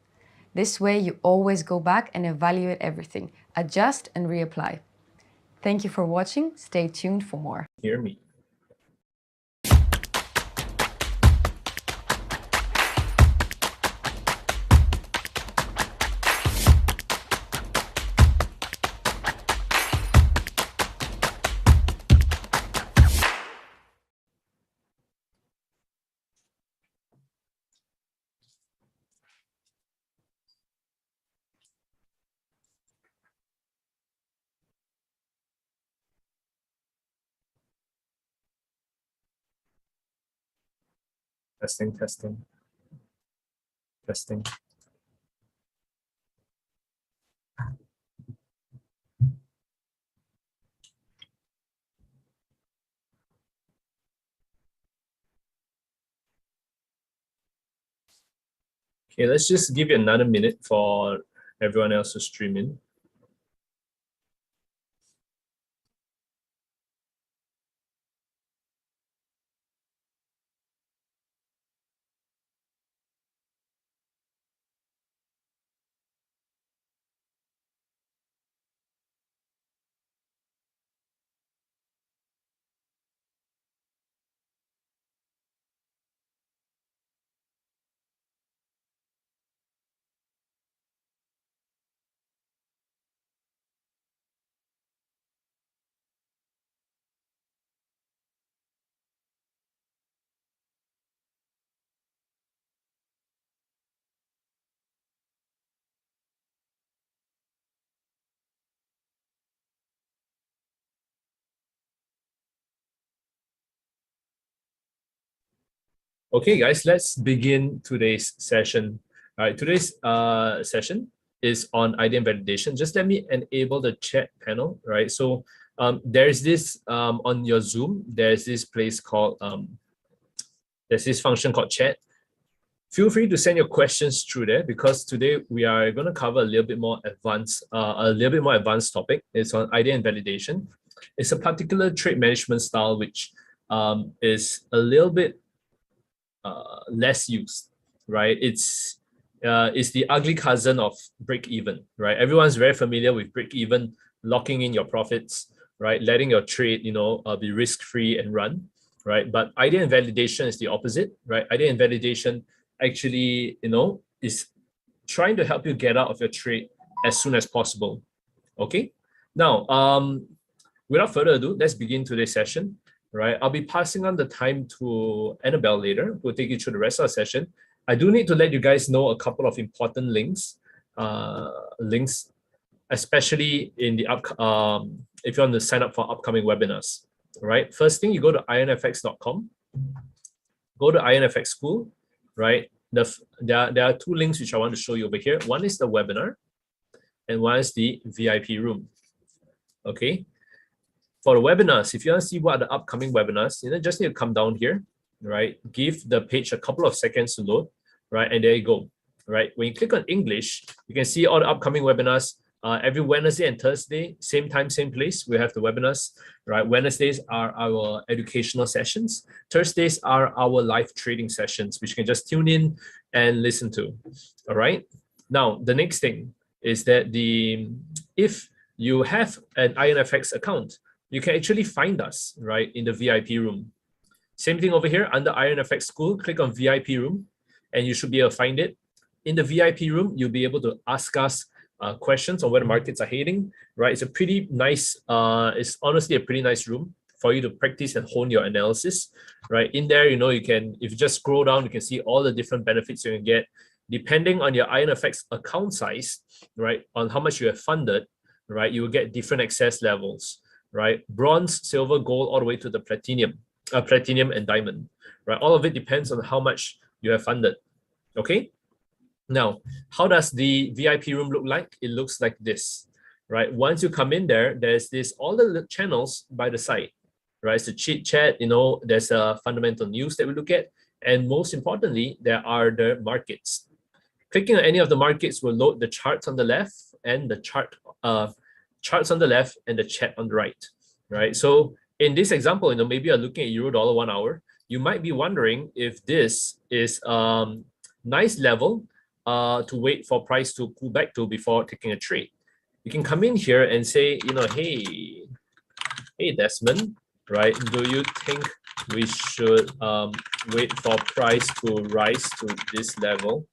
This way, you always go back and evaluate everything, adjust and reapply. Thank you for watching. Stay tuned for more. Hear me. Testing, testing, testing. Okay, let's just give it another minute for everyone else to stream in. Okay, guys, let's begin today's session. All right, today's session is on idea and validation. Just let me enable the chat panel, right? So there's this on your Zoom, there's this place called, there's this function called chat. Feel free to send your questions through there because today we are going to cover a little bit more advanced topic. It's on idea and validation. It's a particular trade management style which is a little bit less used, right? It's the ugly cousin of break even, right? Everyone's very familiar with break even, locking in your profits, right? Letting your trade, be risk free and run, right? But idea and validation is the opposite, right? Idea and validation actually, is trying to help you get out of your trade as soon as possible. Okay. Now, without further ado, let's begin today's session. Right, I'll be passing on the time to Annabelle later, who will take you through the rest of the session. I do need to let you guys know a couple of important links, especially in the if you want to sign up for upcoming webinars. Right, first thing, you go to IronFX.com, go to IronFX School. Right, there are two links which I want to show you over here. One is the webinar, and one is the VIP room. Okay. For the webinars, if you want to see what are the upcoming webinars, just need to come down here, right? Give the page a couple of seconds to load, right? And there you go, right? When you click on English, you can see all the upcoming webinars. Every Wednesday and Thursday, same time, same place, we have the webinars, right? Wednesdays are our educational sessions. Thursdays are our live trading sessions, which you can just tune in and listen to, all right? Now, the next thing is that if you have an IronFX account, you can actually find us, right, in the VIP room. Same thing over here under IronFX School, click on VIP room, and you should be able to find it. In the VIP room, you'll be able to ask us questions on where the markets are heading, right? It's a pretty nice, it's honestly a pretty nice room for you to practice and hone your analysis, right? In there, you can, if you just scroll down, you can see all the different benefits you can get depending on your IronFX account size, right? On how much you have funded, right? You will get different access levels. Right, bronze, silver, gold, all the way to the platinum and diamond, right? All of it depends on how much you have funded. Okay. Now, how does the VIP room look like? It looks like this, right? Once you come in there, there's all the channels by the side, right? It's a chit chat. There's a fundamental news that we look at, and most importantly, there are the markets. Clicking on any of the markets will load the charts on the left and the charts on the left and the chat on the right? So in this example, maybe you're looking at euro-dollar 1 hour. You might be wondering if this is nice level to wait for price to pull back to before taking a trade. You can come in here and say, hey Desmond, right? Do you think we should wait for price to rise to this level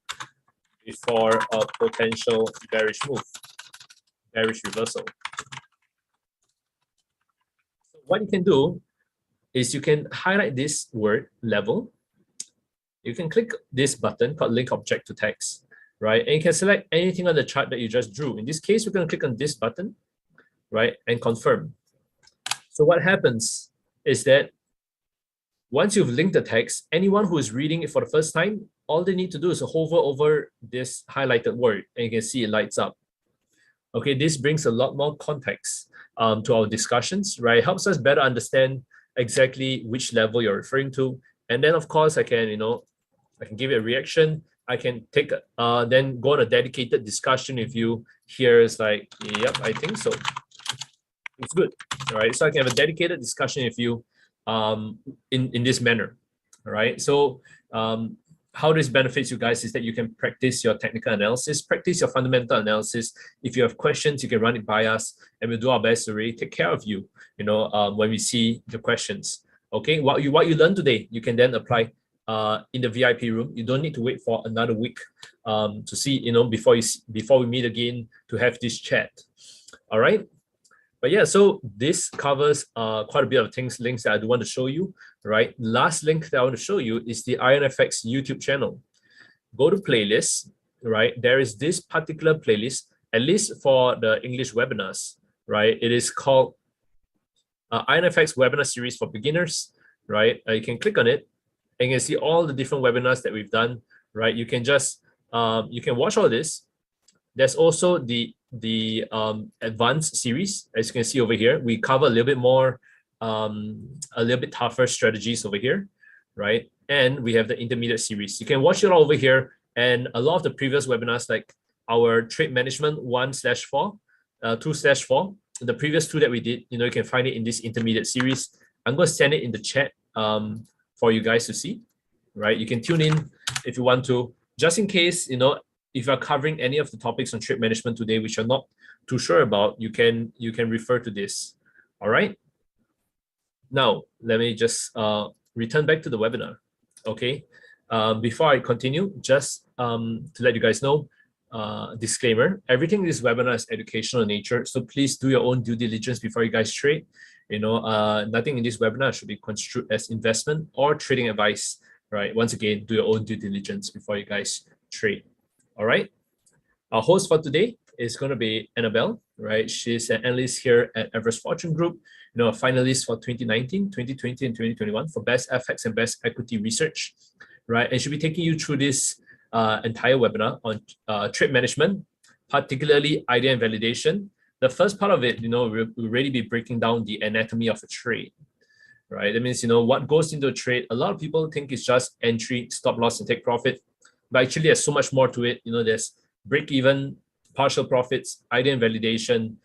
before a potential bearish move, bearish reversal? What you can do is you can highlight this word level. You can click this button called link object to text, right? And you can select anything on the chart that you just drew. In this case, we're going to click on this button, right? And confirm. So what happens is that Once you've linked the text, anyone who is reading it for the first time, all they need to do is hover over this highlighted word and you can see it lights up. Okay, this brings a lot more context to our discussions, right? It helps us better understand exactly which level you're referring to. And then of course I can, I can give it a reaction. I can take then go on a dedicated discussion with you. Here is like, yep, I think so. It's good. All right. So I can have a dedicated discussion with you in this manner. All right. So how this benefits you guys is that you can practice your technical analysis, practice your fundamental analysis. If you have questions, you can run it by us and we'll do our best to really take care of you, when we see the questions. Okay, what you learned today, you can then apply in the VIP room. You don't need to wait for another week to see, before we meet again to have this chat. All right. But yeah, so this covers quite a bit of links that I do want to show you, right? Last link that I want to show you is the IronFX YouTube channel. Go to playlists, right? There is this particular playlist, at least for the English webinars, right? It is called IronFX Webinar Series for Beginners, right? You can click on it and you can see all the different webinars that we've done, right? You can just, you can watch all this. There's also the advanced series, as you can see over here. We cover a little bit more, a little bit tougher strategies over here, right? And we have the intermediate series. You can watch it all over here. And a lot of the previous webinars, like our trade management 1/4, 2/4, the previous two that we did, you can find it in this intermediate series. I'm going to send it in the chat for you guys to see, right? You can tune in if you want to, just in case, if you're covering any of the topics on trade management today, which you're not too sure about, you can refer to this. All right. Now, let me just return back to the webinar. Okay. Before I continue, just to let you guys know, disclaimer, everything in this webinar is educational in nature. So please do your own due diligence before you guys trade. Nothing in this webinar should be construed as investment or trading advice, right? Once again, do your own due diligence before you guys trade. All right. Our host for today is going to be Annabelle, right? She's an analyst here at Everest Fortune Group, a finalist for 2019, 2020, and 2021 for Best FX and Best Equity Research, right? And she'll be taking you through this entire webinar on trade management, particularly idea and validation. The first part of it, we'll really be breaking down the anatomy of a trade, right? That means, what goes into a trade. A lot of people think it's just entry, stop loss, and take profit. But actually, there's so much more to it. There's break even, partial profits, idea and validation,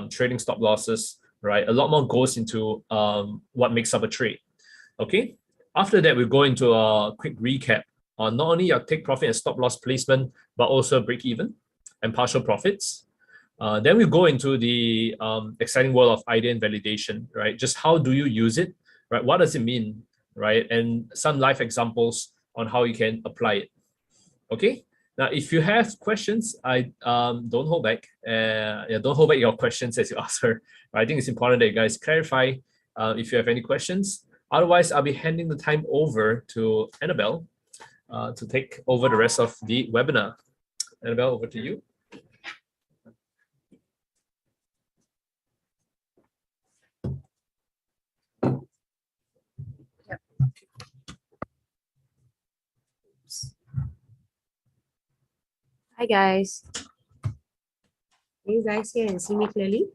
trading stop losses, right? A lot more goes into what makes up a trade. Okay. After that, we'll go into a quick recap on not only your take profit and stop loss placement, but also break even and partial profits. Then we go into the exciting world of idea and validation, right? Just how do you use it, right? What does it mean, right? And some live examples on how you can apply it. Okay. Now, if you have questions, don't hold back. Don't hold back your questions as you ask her. I think it's important that you guys clarify if you have any questions. Otherwise, I'll be handing the time over to Annabelle to take over the rest of the webinar. Annabelle, over to you. Hi guys. Can you guys hear and see me clearly?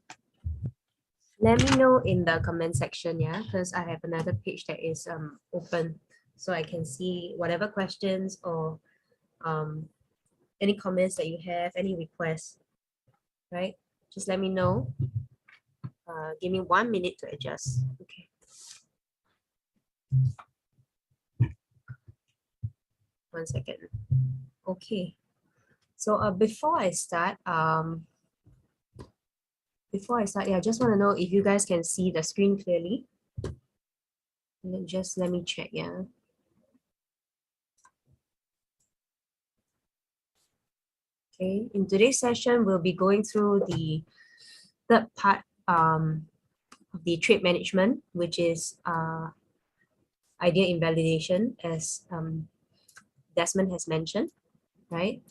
Let me know in the comment section, yeah, because I have another page that is open, so I can see whatever questions or any comments that you have, any requests, right? Just let me know. Give me 1 minute to adjust. Okay. One second. Okay. So before I start, yeah, I just want to know if you guys can see the screen clearly. Just let me check, yeah. Okay, in today's session, we'll be going through the third part of the trade management, which is idea invalidation, as Desmond has mentioned, right?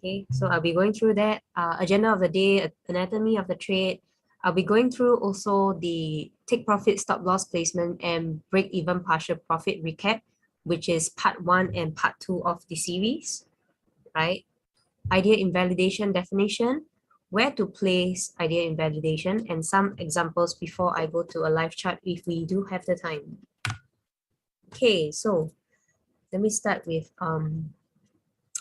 Okay, so I'll be going through that. Agenda of the day, anatomy of the trade, I'll be going through also the take profit, stop loss placement, and break even partial profit recap, which is part 1 and part 2 of the series, right? Idea invalidation definition, where to place idea invalidation, and some examples before I go to a live chart if we do have the time. Okay, so let me start with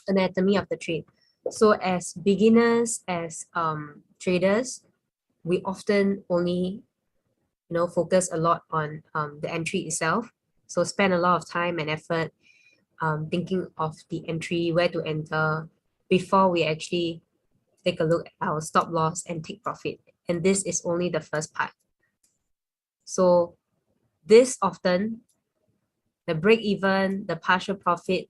anatomy of the trade. So as beginners, as traders, we often only focus a lot on the entry itself. So spend a lot of time and effort thinking of the entry, where to enter, before we actually take a look at our stop loss and take profit. And this is only the first part. So this often, the break even, the partial profit,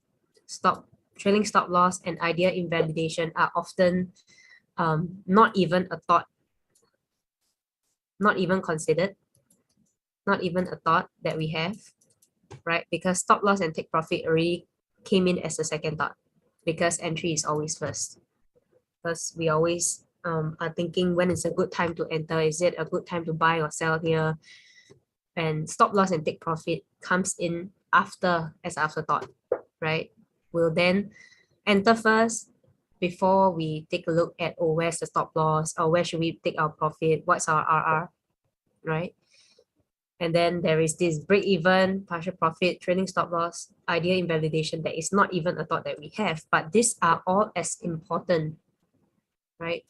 trailing stop loss, and idea invalidation are often not even a thought, not even considered, not even a thought that we have, right? Because stop loss and take profit already came in as a second thought, because entry is always first. Because we always are thinking when is a good time to enter, is it a good time to buy or sell here? And stop loss and take profit comes in after, as afterthought, right? We'll then enter first before we take a look at, oh, where's the stop loss, or where should we take our profit, what's our RR, right? And then there is this break even, partial profit, trailing stop loss, idea invalidation that is not even a thought that we have, but these are all as important, right?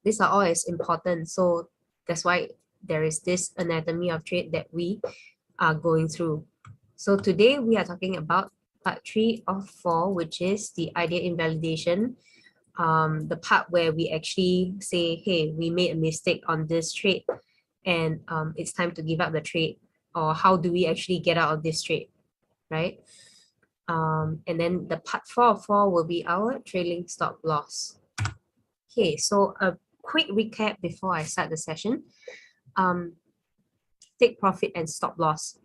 These are all as important. So that's why there is this anatomy of trade that we are going through. So today we are talking about part 3 of 4, which is the idea invalidation. The part where we actually say, hey, we made a mistake on this trade and it's time to give up the trade, or how do we actually get out of this trade, right? And then the part 4 of 4 will be our trailing stop loss. Okay, so a quick recap before I start the session. Take profit and stop loss.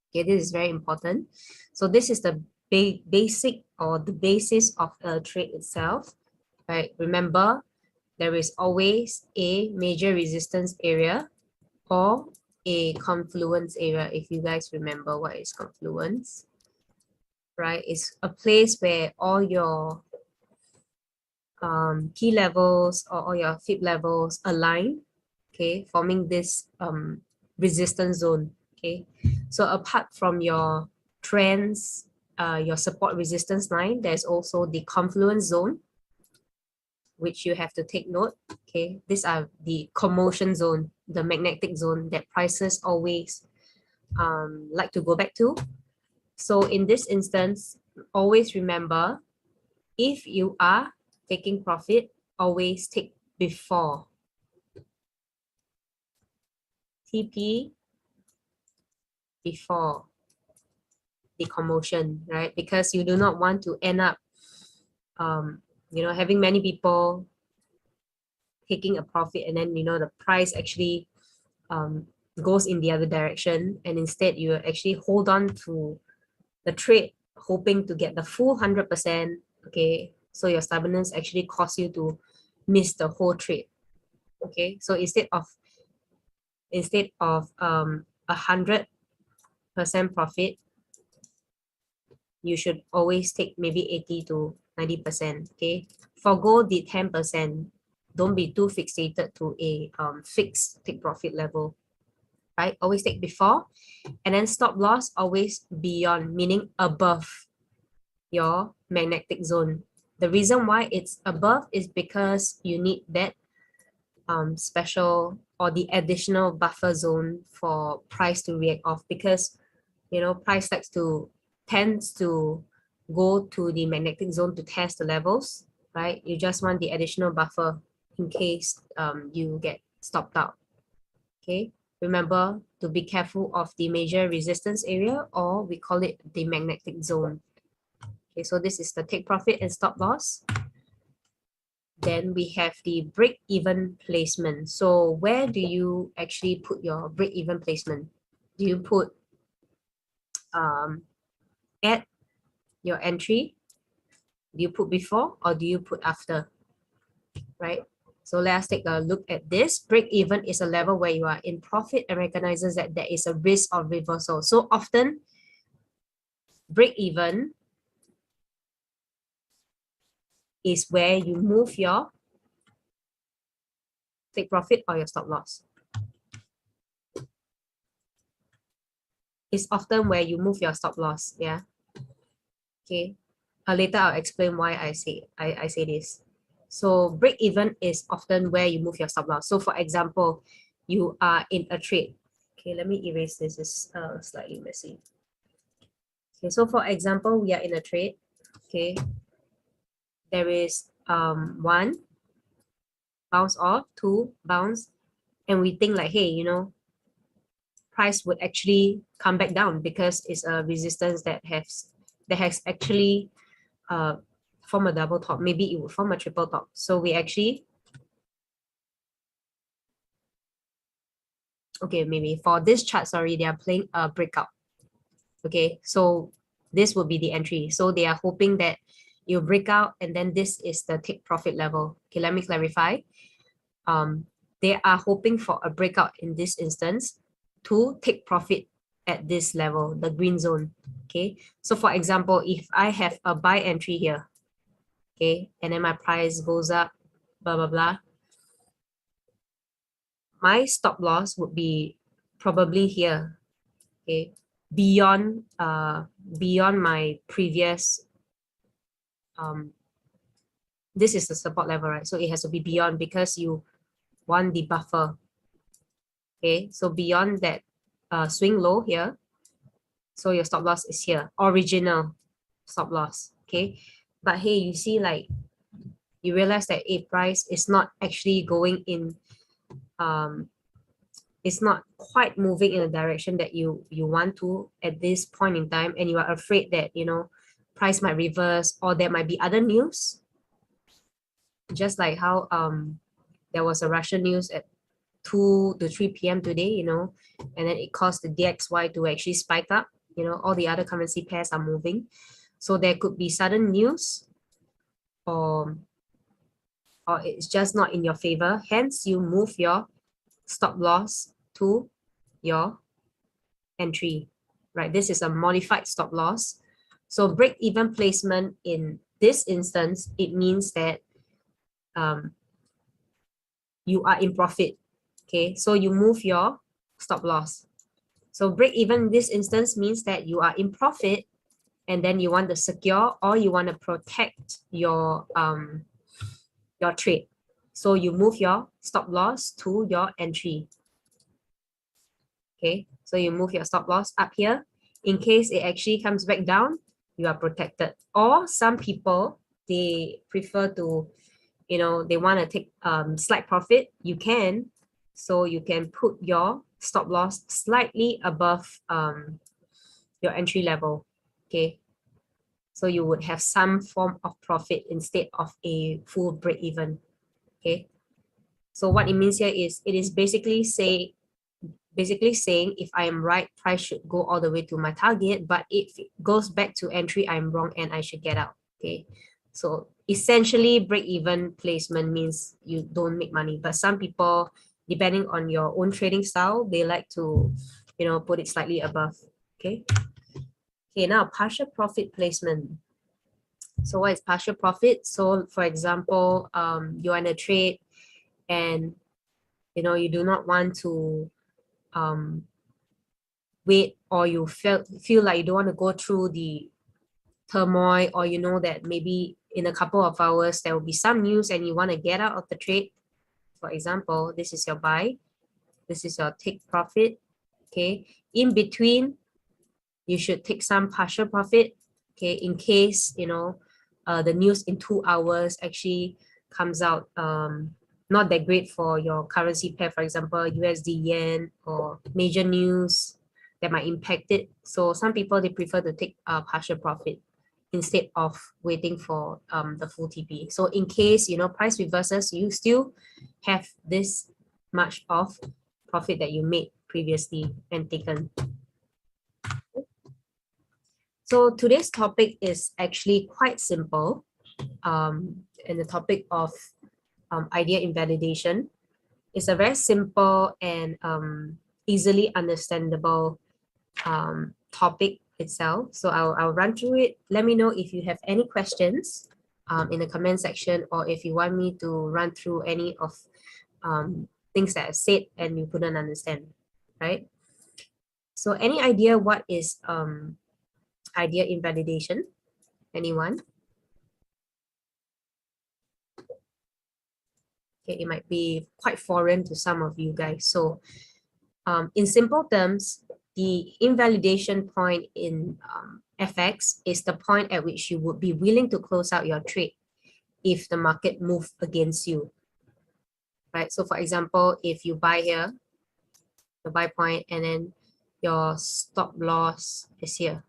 Okay, this is very important. So this is the basic or the basis of a trade itself, right? Remember, there is always a major resistance area or a confluence area. If you guys remember what is confluence, right? It's a place where all your key levels or all your fib levels align, okay, forming this resistance zone. Okay, so apart from your trends, your support resistance line, there's also the confluence zone, which you have to take note. Okay, these are the commotion zone, the magnetic zone that prices always like to go back to. So in this instance, always remember, if you are taking profit, always take before. TP before the commotion, right? Because you do not want to end up having many people taking a profit, and then the price actually goes in the other direction, and instead you actually hold on to the trade hoping to get the full 100%. Okay, so your stubbornness actually causes you to miss the whole trade. Okay, so instead of 100% profit, you should always take maybe 80 to 90%. Okay, forgo the 10%. Don't be too fixated to a fixed take profit level, right? Always take before, and then stop loss always beyond, meaning above your magnetic zone. The reason why it's above is because you need that special or the additional buffer zone for price to react off, because price tends to go to the magnetic zone to test the levels, right? You just want the additional buffer in case you get stopped out. Okay, remember to be careful of the major resistance area, or we call it the magnetic zone. Okay, so this is the take profit and stop loss. Then we have the break-even placement. So where do you actually put your break-even placement? Do you put at your entry? Do you put before or do you put after? Right? So let us take a look at this. Break even is a level where you are in profit and recognizes that there is a risk of reversal. So often, break even is where you move your take profit or your stop loss. It's often where you move your stop loss. Yeah. Okay. Later I'll explain why I say this. So break even is often where you move your stop loss. So for example, you are in a trade. Okay, let me erase this. It's slightly messy. Okay, so for example, we are in a trade. Okay, there is one bounce off, two bounce, and we think like, hey, you know, price would actually come back down because it's a resistance that has actually form a double top. Maybe it would form a triple top. So we actually, okay, maybe for this chart, sorry, they are playing a breakout. Okay, so this will be the entry. So they are hoping that you break out and then this is the take profit level. Okay, let me clarify. They are hoping for a breakout in this instance to take profit at this level, the green zone. Okay, so for example, if I have a buy entry here, okay, and then my price goes up, blah, blah, blah, my stop loss would be probably here, okay, beyond my previous this is the support level, right? So it has to be beyond because you want the buffer. Okay, so beyond that swing low here, so your stop loss is here, original stop loss. Okay, but hey, you see, like, you realize that a price is not actually going in it's not quite moving in the direction that you want to at this point in time, and you are afraid that, you know, price might reverse or there might be other news, just like how there was a Russian news at 2 to 3 p.m. today, you know, and then it caused the DXY to actually spike up. You know, all the other currency pairs are moving, so there could be sudden news, or it's just not in your favor. Hence, you move your stop loss to your entry, right? This is a modified stop loss. So break even placement in this instance, it means that you are in profit. Okay, so you move your stop loss. So break even in this instance means that you are in profit and then you want to secure or you want to protect your trade. So you move your stop loss to your entry. Okay, so you move your stop loss up here. In case it actually comes back down, you are protected. Or some people, they prefer to, you know, they want to take slight profit. You can, so you can put your stop loss slightly above your entry level. Okay, so you would have some form of profit instead of a full break even. Okay, so what it means here is it is basically saying if I am right, price should go all the way to my target, but if it goes back to entry, I'm wrong and I should get out. Okay, so essentially break even placement means you don't make money, but some people, depending on your own trading style, they like to, you know, put it slightly above. Okay, now partial profit placement. So what is partial profit? So for example, you're in a trade and, you know, you do not want to wait, or you feel like you don't want to go through the turmoil, or you know that maybe in a couple of hours there will be some news and you want to get out of the trade. For example, this is your buy, this is your take profit. Okay, in between you should take some partial profit, okay, in case, you know, the news in 2 hours actually comes out not that great for your currency pair, for example USD yen, or major news that might impact it. So some people, they prefer to take a partial profit instead of waiting for the full TP. So in case, you know, price reverses, you still have this much of profit that you made previously and taken. So today's topic is actually quite simple, and the topic of idea invalidation. It's a very simple and easily understandable topic itself. So I'll run through it. Let me know if you have any questions in the comment section, or if you want me to run through any of things that I said and you couldn't understand, right? So any idea what is idea invalidation? Anyone? Okay, it might be quite foreign to some of you guys. So in simple terms, the invalidation point in FX is the point at which you would be willing to close out your trade if the market moves against you, right? So for example, if you buy here, the buy point, and then your stop loss is here.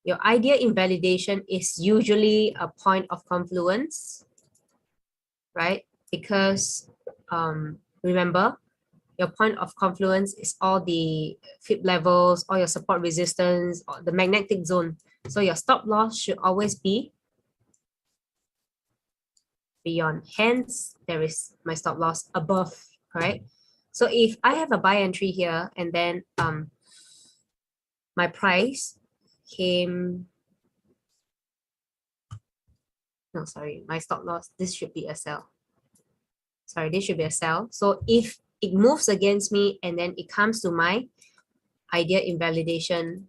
Your idea invalidation is usually a point of confluence, right? Because remember, your point of confluence is all the fib levels, all your support resistance, or the magnetic zone. So your stop loss should always be beyond. Hence, there is my stop loss above, correct? So if I have a buy entry here, and then my price came, no, sorry, my stop loss, this should be a sell. Sorry, this should be a sell. So if it moves against me and then it comes to my idea invalidation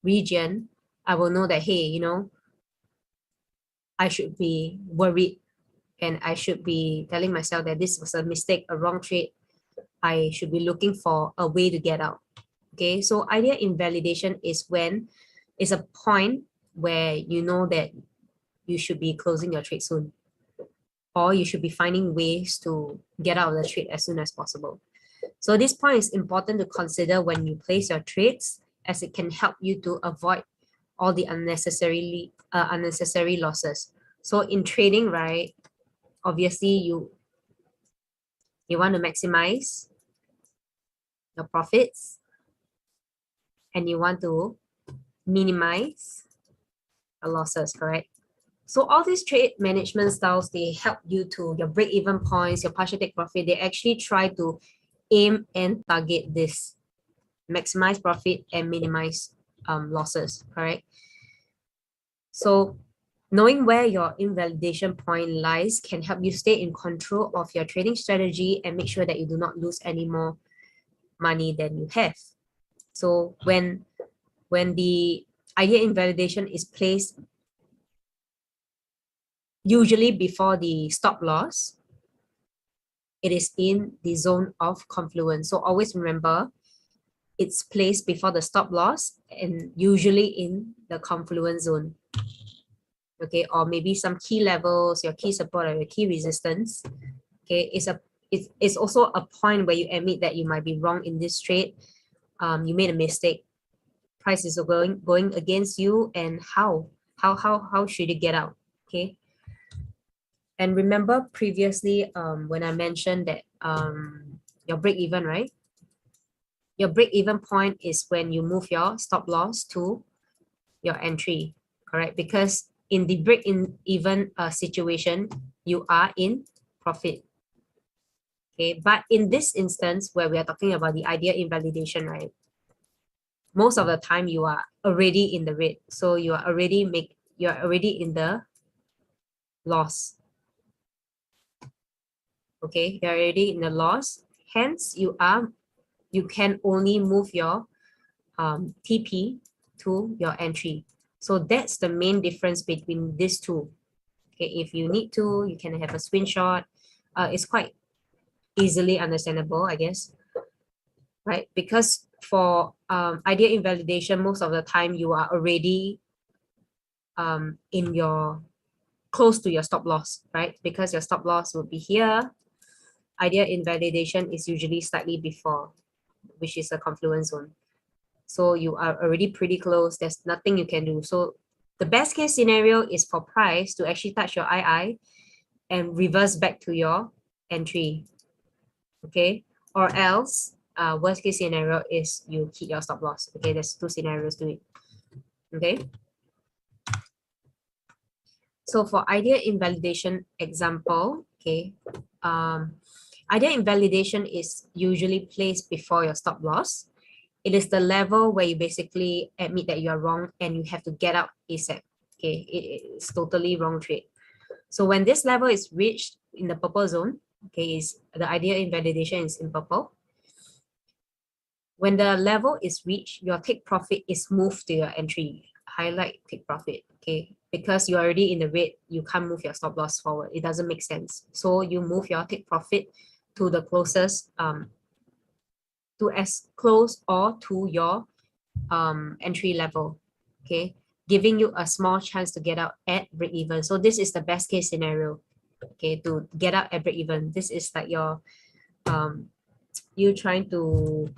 region, I will know that, hey, you know, I should be worried and I should be telling myself that this was a mistake, a wrong trade. I should be looking for a way to get out. Okay, so idea invalidation is when it's a point where you know that you should be closing your trade soon, or you should be finding ways to get out of the trade as soon as possible. So this point is important to consider when you place your trades, as it can help you to avoid all the unnecessary losses. So in trading, right, obviously you want to maximize your profits and you want to minimize the losses, correct? So all these trade management styles, they help you to your break-even points, your partial take profit. They actually try to aim and target this, maximize profit and minimize losses, correct? So knowing where your invalidation point lies can help you stay in control of your trading strategy and make sure that you do not lose any more money than you have. So when the idea invalidation is placed usually before the stop loss, it is in the zone of confluence. So always remember, it's placed before the stop loss and usually in the confluence zone. Okay, or maybe some key levels, your key support or your key resistance. Okay, it's also a point where you admit that you might be wrong in this trade. You made a mistake. Price is going against you, and how should you get out? Okay. And remember previously, when I mentioned that your break even, right? Your break even point is when you move your stop loss to your entry, correct? Because in the break even situation, you are in profit. Okay, but in this instance where we are talking about the idea invalidation, right? Most of the time you are already in the red, so you are already in the loss. Okay, you're already in the loss. Hence, you can only move your TP to your entry. So that's the main difference between these two. Okay, if you need to, you can have a screenshot. It's quite easily understandable, I guess, right? Because for idea invalidation, most of the time you are already in your close to your stop loss, right? Because your stop loss will be here. Idea invalidation is usually slightly before, which is a confluence zone. So you are already pretty close. There's nothing you can do. So the best case scenario is for price to actually touch your II and reverse back to your entry. Okay, or else worst case scenario is you hit your stop loss. Okay, there's two scenarios to it. Okay, So for idea invalidation example, okay, idea invalidation is usually placed before your stop loss. It is the level where you basically admit that you are wrong and you have to get out ASAP. Okay, it's totally wrong trade. So when this level is reached in the purple zone, okay, is the idea invalidation is in purple. When the level is reached, your take profit is moved to your entry. Highlight take profit, okay? Because you're already in the red, you can't move your stop loss forward. It doesn't make sense. So you move your take profit to the closest, to as close or to your entry level, okay? Giving you a small chance to get out at break even. So this is the best case scenario, okay? To get out at break even. This is like your, you trying to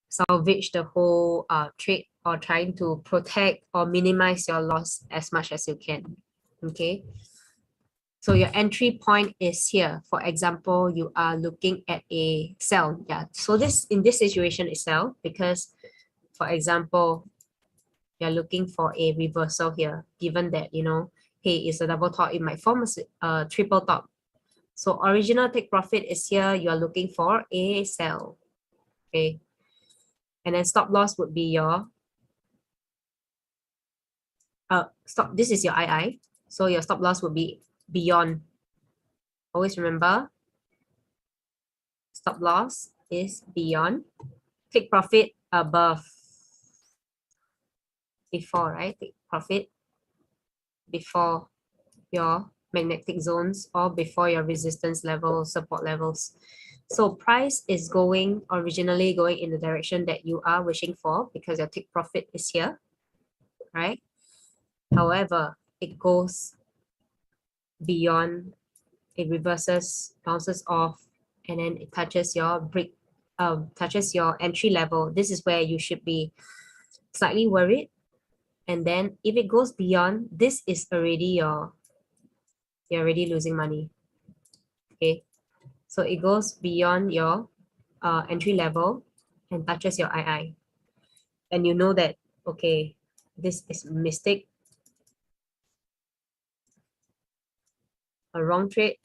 salvage the whole trade or trying to protect or minimize your loss as much as you can, okay? So your entry point is here. For example, you are looking at a sell. Yeah. So this in this situation is sell because, for example, you're looking for a reversal here, given that, you know, hey, it's a double top, it might form a triple top. So original take profit is here. You're looking for a sell. Okay. And then stop loss would be your stop. This is your II. So your stop loss would be beyond. Always remember, stop loss is beyond. Take profit above. Before, right? Take profit before your magnetic zones or before your resistance level, support levels. So price is originally going in the direction that you are wishing for because your take profit is here, right? However, it goes beyond, it reverses, bounces off, and then it touches your touches your entry level. This is where you should be slightly worried. And then if it goes beyond, this is already you're already losing money. Okay, so it goes beyond your entry level and touches your II, and you know that, okay, this is a mistake, a wrong trade.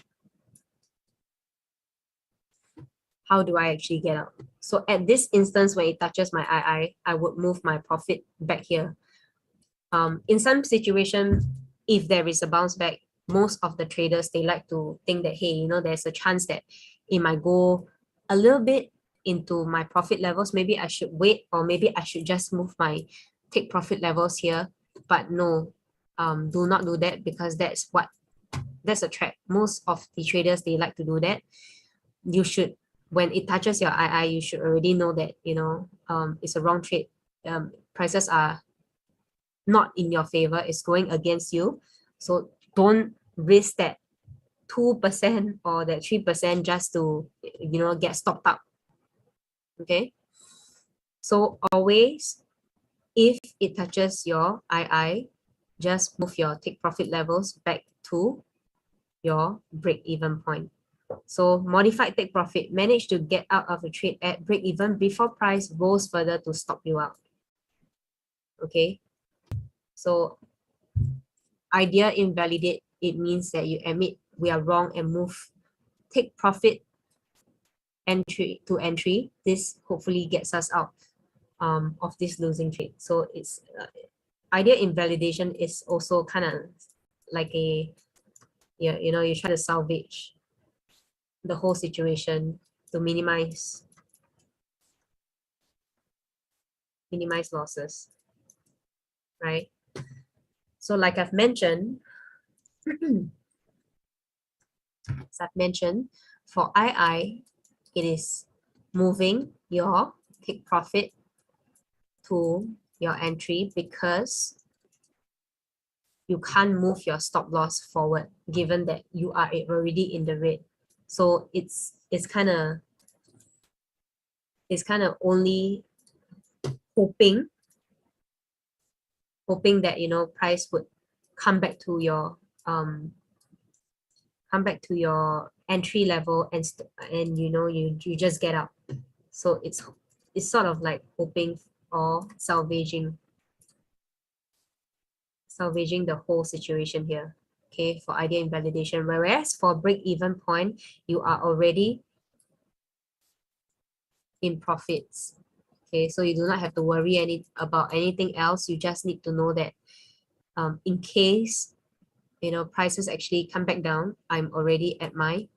How do I actually get out? So at this instance, when it touches my II, I would move my profit back here. In some situation, if there is a bounce back, most of the traders, they like to think that, hey, you know, there's a chance that it might go a little bit into my profit levels. Maybe I should wait, or maybe I should just move my take profit levels here. But no, do not do that, because that's a trap. Most of the traders, they like to do that. You should, when it touches your II, you should already know that, you know, it's a wrong trade. Prices are not in your favor, it's going against you. So don't risk that 2% or that 3% just to, you know, get stopped up. Okay. So always, if it touches your II, just move your take profit levels back to your break even point. So modified take profit, manage to get out of the trade at break even before price goes further to stop you out. Okay. So idea invalidate, it means that you admit we are wrong and move take profit entry to entry. This hopefully gets us out of this losing trade. So it's idea invalidation is also kind of like a, yeah, you know, you try to salvage the whole situation to minimize losses, right? So like I've mentioned, for II, it is moving your take profit to your entry because you can't move your stop loss forward, given that you are already in the red. So it's kind of only hoping that, you know, price would come back to your entry level, and you know, you just get out. So it's sort of like hoping or salvaging the whole situation here. okay, for idea invalidation. Whereas for break-even point, you are already in profits. Okay, so you do not have to worry about anything else. You just need to know that in case prices actually come back down, I'm already at my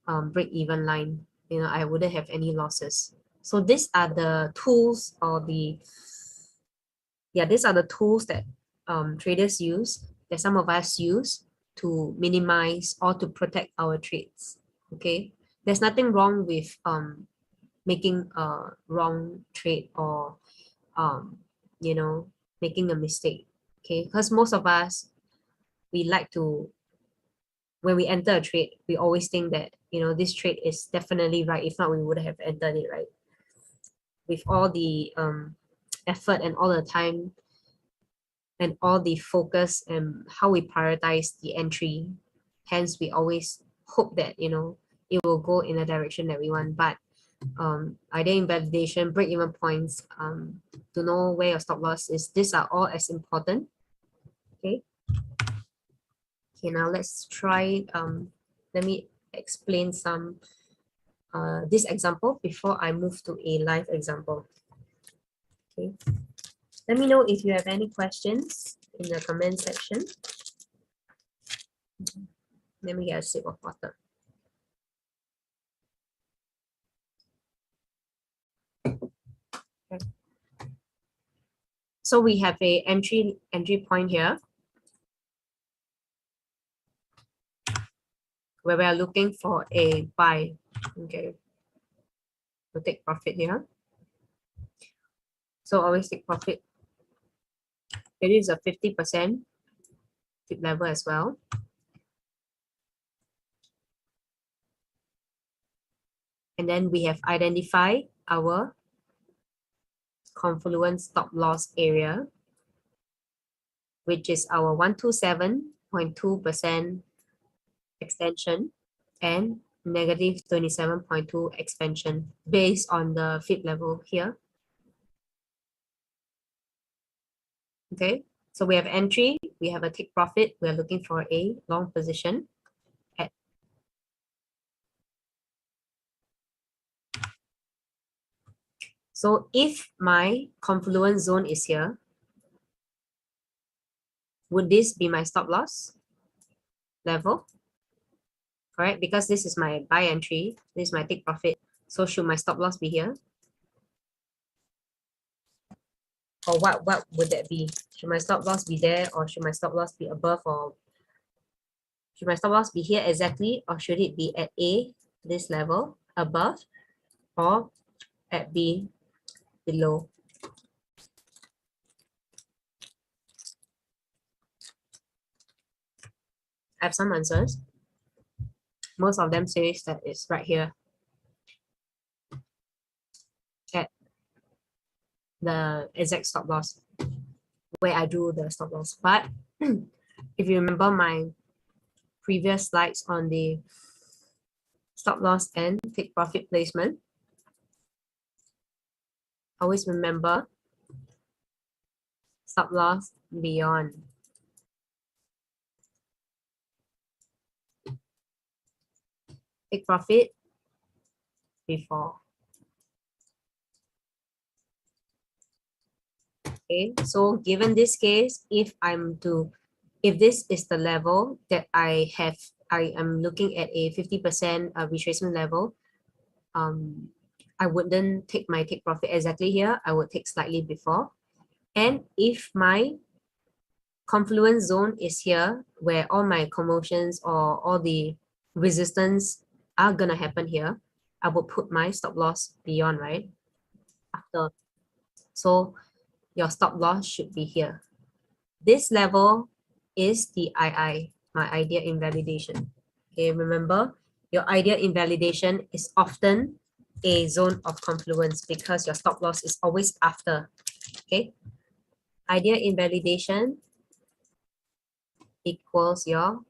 break-even line. I wouldn't have any losses. So these are the tools these are the tools that traders use, that some of us use to minimize or to protect our trades. Okay, there's nothing wrong with making a wrong trade or making a mistake. Okay, because most of us, we like to, when we enter a trade, we always think that this trade is definitely right. If not, we would have entered it, right? With all the effort and all the time and all the focus and how we prioritize the entry. Hence, we always hope that it will go in the direction that we want. But idea invalidation, break-even points, to know where your stop loss is, these are all as important. Okay. Okay, now let's try, let me explain some this example before I move to a live example. Okay. Let me know if you have any questions in the comment section. Let me get a sip of water. Okay. So we have a entry point here where we are looking for a buy. Okay, we'll take profit here. So always take profit. It is a 50% tip level as well. And then we have identified our confluence stop loss area, which is our 127.2% extension and negative 27.2 expansion based on the fib level here. Okay, so we have entry, we have a take profit, we are looking for a long position at so if my confluence zone is here, would this be my stop loss level? Correct, because this is my buy entry, this is my take profit. So should my stop loss be here? Or what would that be? Should my stop loss be there, or should my stop loss be above, or should my stop loss be here exactly, or should it be at A, this level, above, or at B, below? I have some answers. Most of them says that it's right here at the exact stop loss where I drew the stop loss. But if you remember my previous slides on the stop loss and take profit placement, always remember stop loss beyond. Take profit before. Okay, so given this case, if this is the level that I am looking at a 50% retracement level, I wouldn't take my take profit exactly here. I would take slightly before. And if my confluence zone is here, where all my commotions or all the resistance are gonna happen here, I will put my stop loss beyond, right? After. So your stop loss should be here. This level is the II, my idea invalidation. Okay, remember, your idea invalidation is often a zone of confluence because your stop loss is always after. Okay, idea invalidation equals your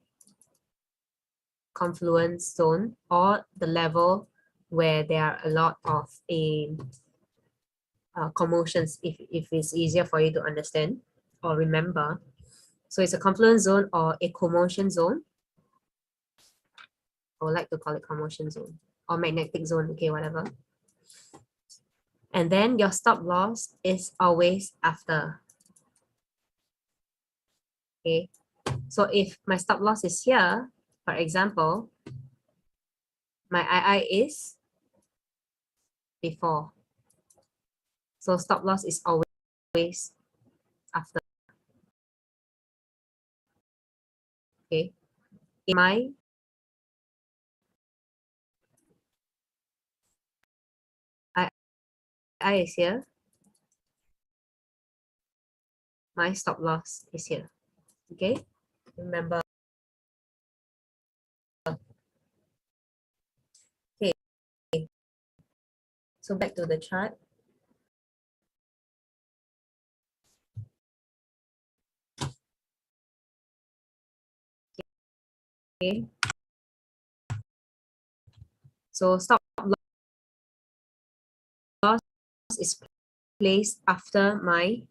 confluence zone, or the level where there are a lot of commotions, if it's easier for you to understand or remember. So it's a confluence zone or a commotion zone. I would like to call it commotion zone or magnetic zone, okay, whatever. And then your stop loss is always after. Okay, so if my stop loss is here, for example, my II is before. So stop loss is always after. Okay, in my II is here, my stop loss is here. Okay, remember. Okay, so back to the chart. Okay, so stop loss is placed after my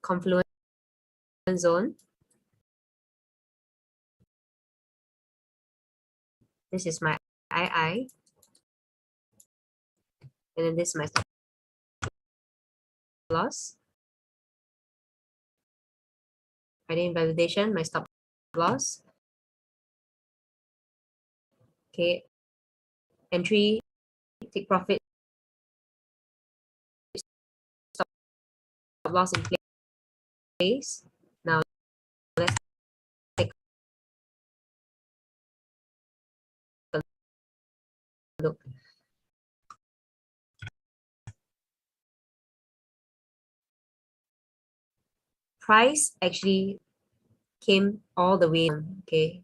confluence zone. This is my II, and then this is my stop loss. Idea invalidation, my stop loss. Okay, entry, take profit, stop loss in place. Now let's take a look. Price actually came all the way down, okay.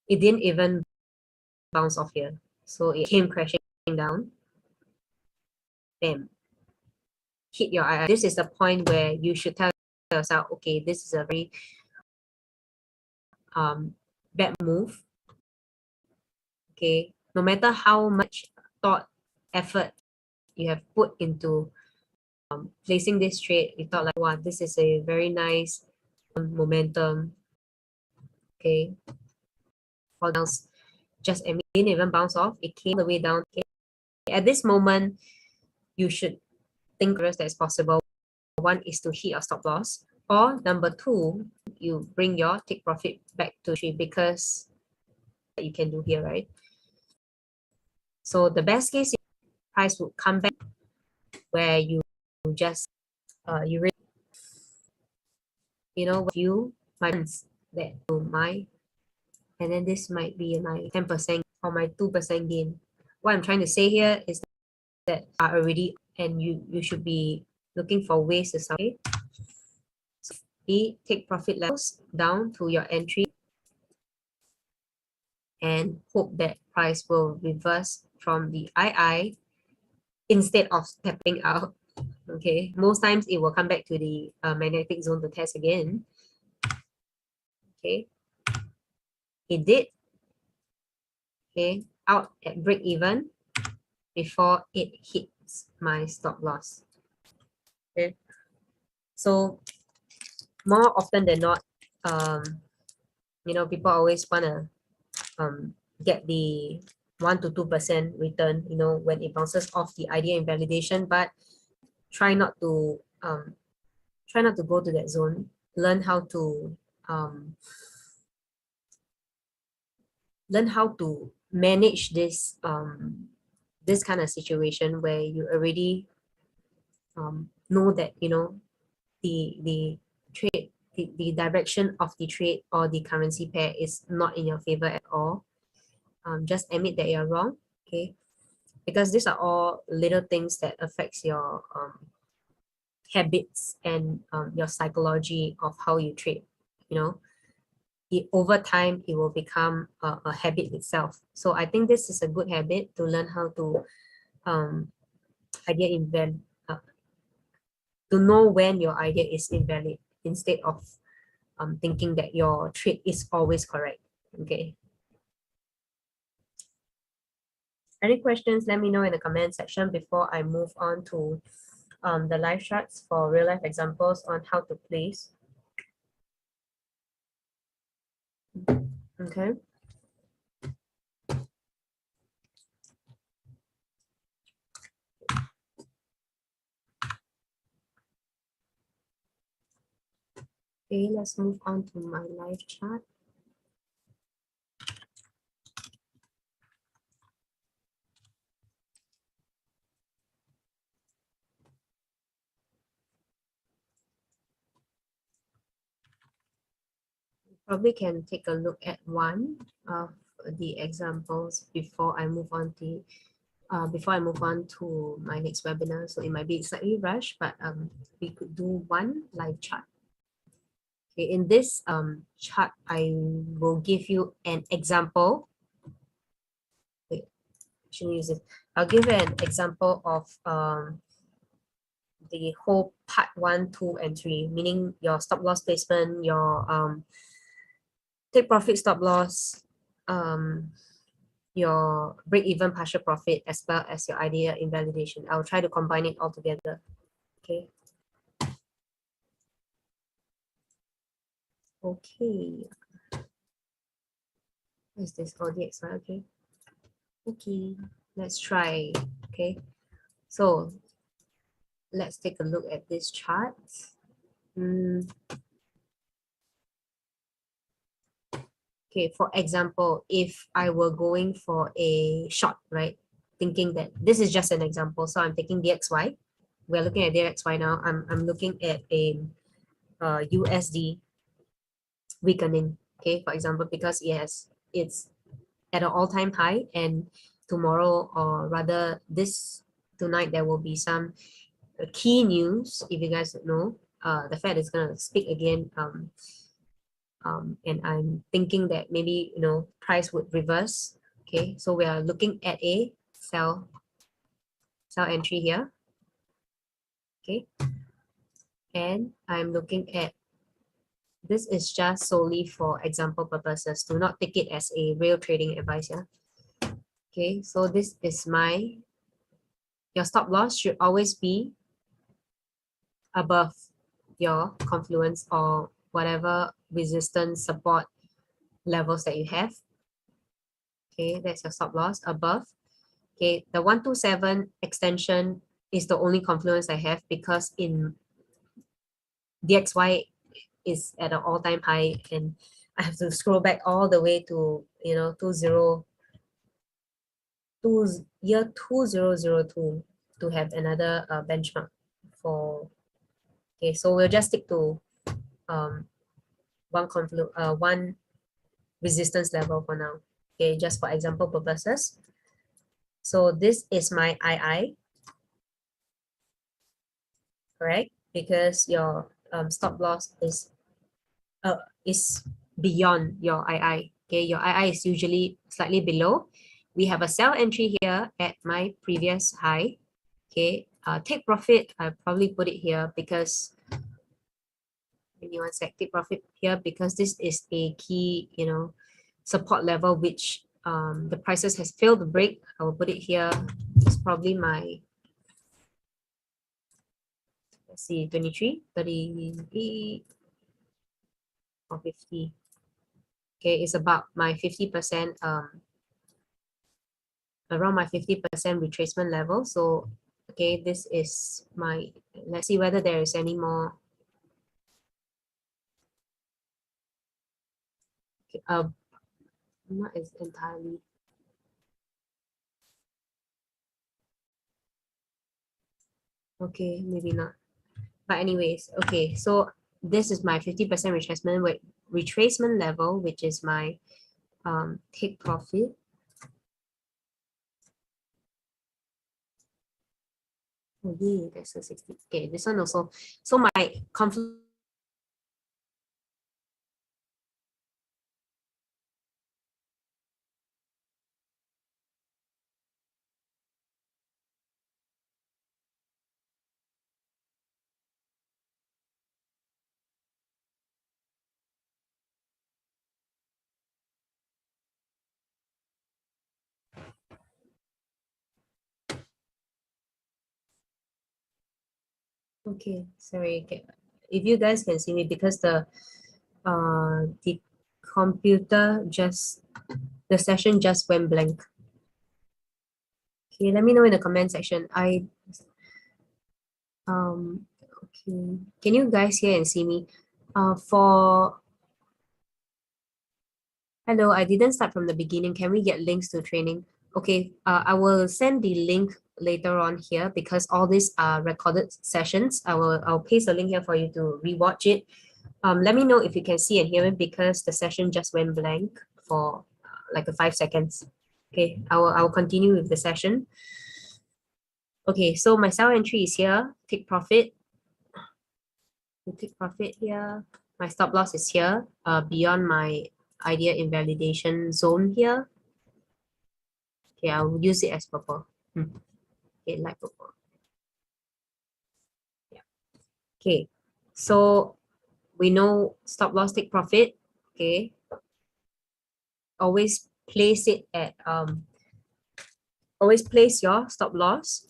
It didn't even bounce off here. So it came crashing down. Bam. Hit your eye. This is the point where you should tell yourself, okay, this is a very bad move. Okay, no matter how much thought, effort you have put into placing this trade, you thought like, wow, this is a very nice momentum. Okay, fall down, just it didn't even bounce off. It came the way down. Okay, at this moment, you should think that is possible. One is to hit your stop loss, or number two, you bring your take profit back to trade, because you can do here, right? So the best case, price would come back where you just you really, you know, you funds that to my, and then this might be my 10% or my 2% gain. What I'm trying to say here is that are already, and you should be looking for ways to sell. Okay? So take profit levels down to your entry and hope that price will reverse from the II instead of stepping out. Okay, most times it will come back to the magnetic zone to test again. Okay, it did. Okay, out at break even before it hits my stop loss. Okay, so more often than not, you know, people always wanna get the 1 to 2% return, you know, when it bounces off the idea invalidation, but try not to go to that zone. Learn how to manage this this kind of situation where you already know that, you know, the trade, the direction of the trade or the currency pair is not in your favor at all. Just admit that you're wrong, okay? Because these are all little things that affects your habits and your psychology of how you trade. You know, over time it will become a habit itself. So I think this is a good habit to learn how to to know when your idea is invalid instead of thinking that your trade is always correct. Okay. Any questions, let me know in the comment section before I move on to the live charts for real life examples on how to place. Okay. Okay, let's move on to my live chart. Probably can take a look at one of the examples before I move on to my next webinar. So it might be slightly rushed, but we could do one live chart. Okay, in this chart, I will give you an example. Wait, I shouldn't use it. I'll give an example of the whole part 1, 2, and 3, meaning your stop loss placement, your take profit stop loss, your break-even partial profit, as well as your idea invalidation. I'll try to combine it all together. Okay. Okay. What is this? Oh, the XY. Okay. Okay. Let's try. Okay. So let's take a look at this chart. Okay, for example, if I were going for a short, right? Thinking that this is just an example. So I'm taking DXY. We're looking at DXY now. I'm looking at a USD weakening. Okay, for example, because yes, it's at an all-time high, and tomorrow, or rather this tonight, there will be some key news. If you guys know, the Fed is gonna speak again. And I'm thinking that maybe price would reverse. Okay, so we are looking at a sell entry here. Okay, and I'm looking at, this is just solely for example purposes. Do not take it as a real trading advice. Yeah. Okay, so this is your stop loss should always be above your confluence or whatever resistance support levels that you have. Okay, that's your stop loss above. Okay, the 127 extension is the only confluence I have, because in DXY is at an all-time high, and I have to scroll back all the way to year 2002 to have another benchmark for. Okay, so we'll just stick to one resistance level for now. Okay, just for example purposes. So this is my II, correct? Because your stop loss is beyond your II. Okay, your II is usually slightly below. We have a sell entry here at my previous high. Okay, take profit, I probably put it here because, give me one sec, take profit here because this is a key, support level which the prices has failed to break. I will put it here. It's probably my, let's see, 23, 30, or 50. Okay, it's about my 50%, around my 50% retracement level. So, okay, this is my, let's see whether there is any more. Okay, not as entirely. Okay, maybe not. But anyways, okay, so this is my 50% retracement level, which is my take profit. Oh yeah, that's a 60. Okay, this one also. So my confluence Okay, sorry. If you guys can see me, because the computer the session just went blank. Okay, let me know in the comment section. Okay, can you guys hear and see me? Hello, I didn't start from the beginning. Can we get links to training? Okay, I will send the link later on here because all these are recorded sessions. I'll paste a link here for you to rewatch it. Let me know if you can see and hear it because the session just went blank for like 5 seconds. Okay, I will continue with the session. Okay, so my sell entry is here. Take profit. Take profit here. My stop loss is here. Beyond my idea invalidation zone here. Okay, I'll use it as purple. Okay, light purple. Yeah. Okay, so we know stop loss, take profit. Okay, always place it at always place your stop loss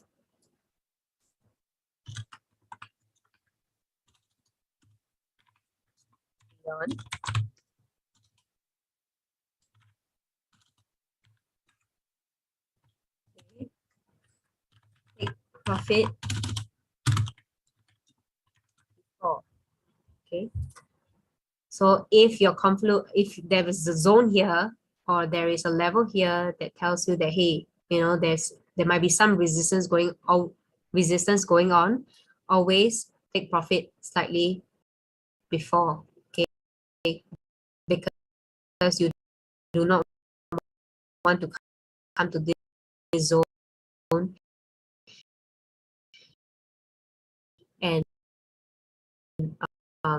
beyond. Okay. Take profit. Oh, okay. So if if there is a zone here or there is a level here that tells you that, hey, there might be some resistance going on, always take profit slightly before, okay, because you do not want to come to this zone and um,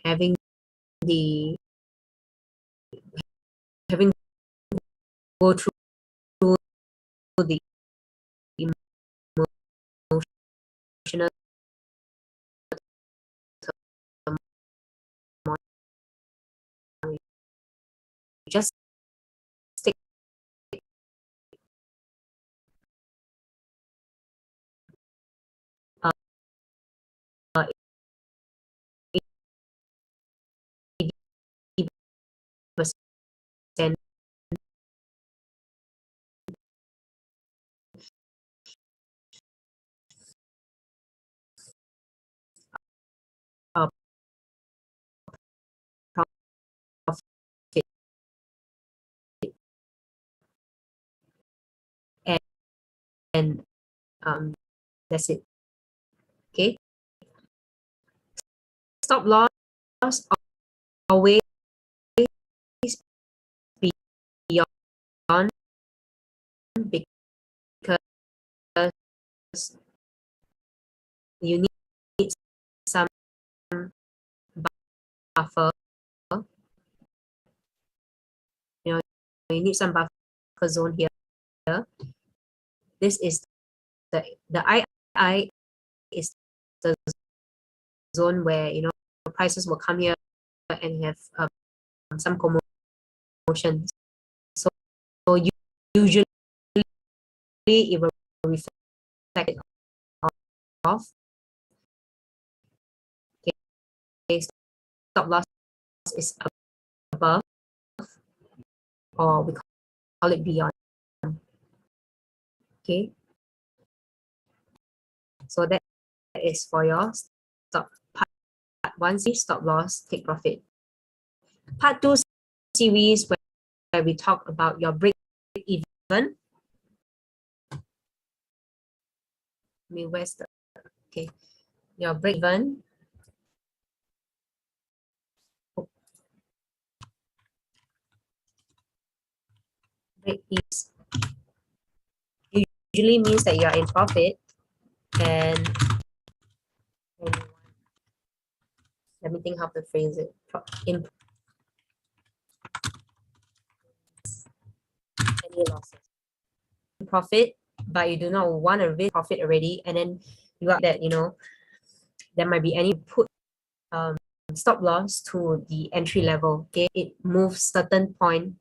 having the having go through the emotional turmoil. Just stick uh, 80% uh, profit and, and that's it. Okay, stop loss always beyond because you need some buffer. You need some buffer zone here. This is the II is the zone where prices will come here and have some commotion. So usually it will reflect it off. Okay, stop loss is above, or we call it beyond. Okay, so that is for your part one series, stop loss, take profit. Part two series where we talk about your break even. Where's the okay? Your break even. Break is usually means that you are in profit, and let me think how to phrase it. In any losses, profit, but you do not want to risk profit already, and then you got that there might be any put stop loss to the entry level. Okay, it moves certain point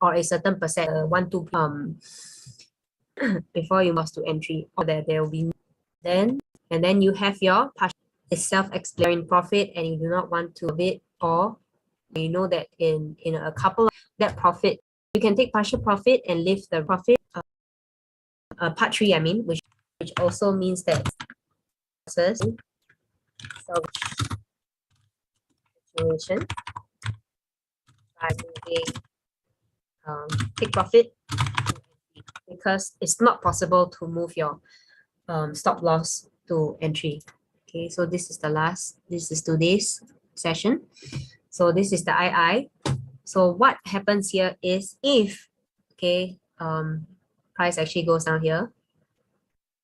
or a certain percent, 1-2 before you must to entry, or there will be And then you have your partial is self-explanatory profit, and you do not want to have it, or you know that in a couple of that profit, you can take partial profit and leave the profit. Part 3, I mean, which also means that situation by moving take profit, because it's not possible to move your stop loss to entry. Okay, so this is today's session. So this is the II. So what happens here is, if price actually goes down here,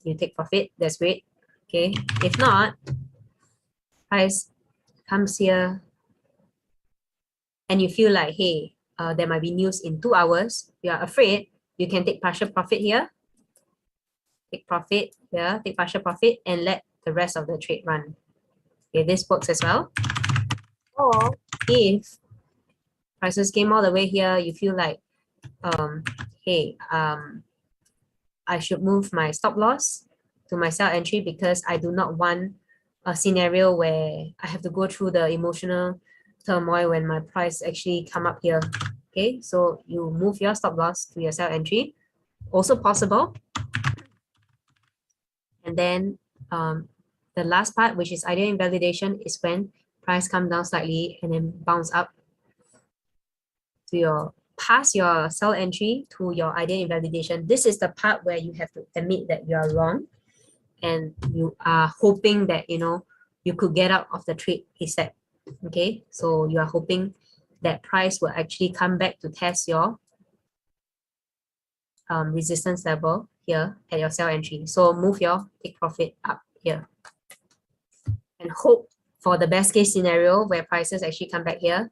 you take profit, that's great. Okay, if not, price comes here and you feel like, hey, there might be news in 2 hours, you are afraid, you can take partial profit here, take profit here, take partial profit, and let the rest of the trade run. Okay, this works as well. Or if prices came all the way here, you feel like, hey, I should move my stop loss to my sell entry, because I do not want a scenario where I have to go through the emotional turmoil when my price actually come up here. Okay, so you move your stop loss to your sell entry, also possible. And then the last part, which is ideal invalidation, is when price come down slightly and then bounce up to your past your sell entry to your ideal invalidation. This is the part where you have to admit that you are wrong, and you are hoping that you could get out of the trade ASAP. Okay, so you are hoping that price will actually come back to test your resistance level here at your sell entry. So move your take profit up here and hope for the best case scenario where prices actually come back here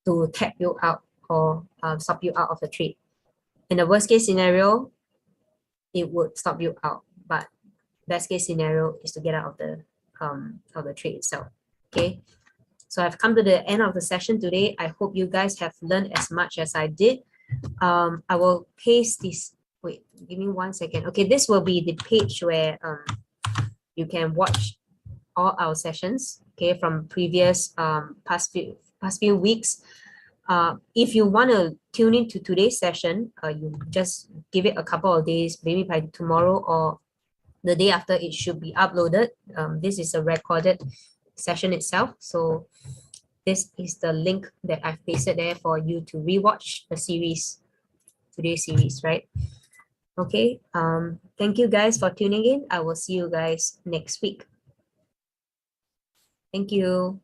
to tap you out or stop you out of the trade. In the worst case scenario, it would stop you out, but best case scenario is to get out of the trade itself. Okay, so I've come to the end of the session today. I hope you guys have learned as much as I did. I will paste this. Wait, give me 1 second. Okay, this will be the page where you can watch all our sessions, okay, from previous past few weeks. If you want to tune into today's session, you just give it a couple of days, maybe by tomorrow or the day after, it should be uploaded. This is a recorded session itself, so this is the link that I've pasted there for you to rewatch the series, today's series, right? Okay, thank you guys for tuning in. I will see you guys next week. Thank you.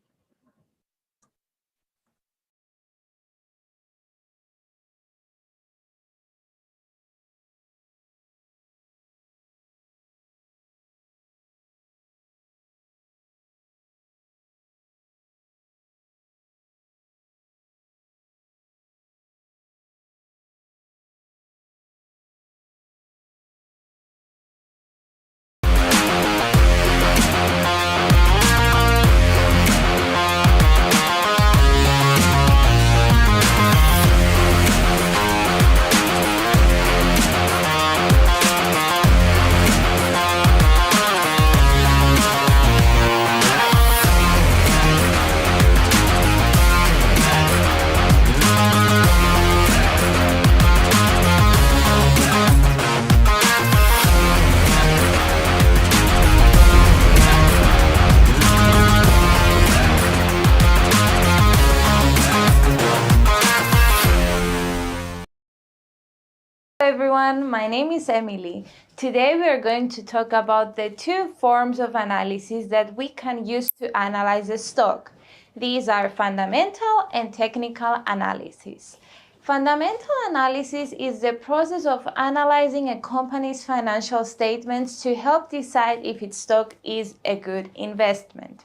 Hello everyone, my name is Emily. Today we are going to talk about the 2 forms of analysis that we can use to analyze a stock. These are fundamental and technical analysis. Fundamental analysis is the process of analyzing a company's financial statements to help decide if its stock is a good investment.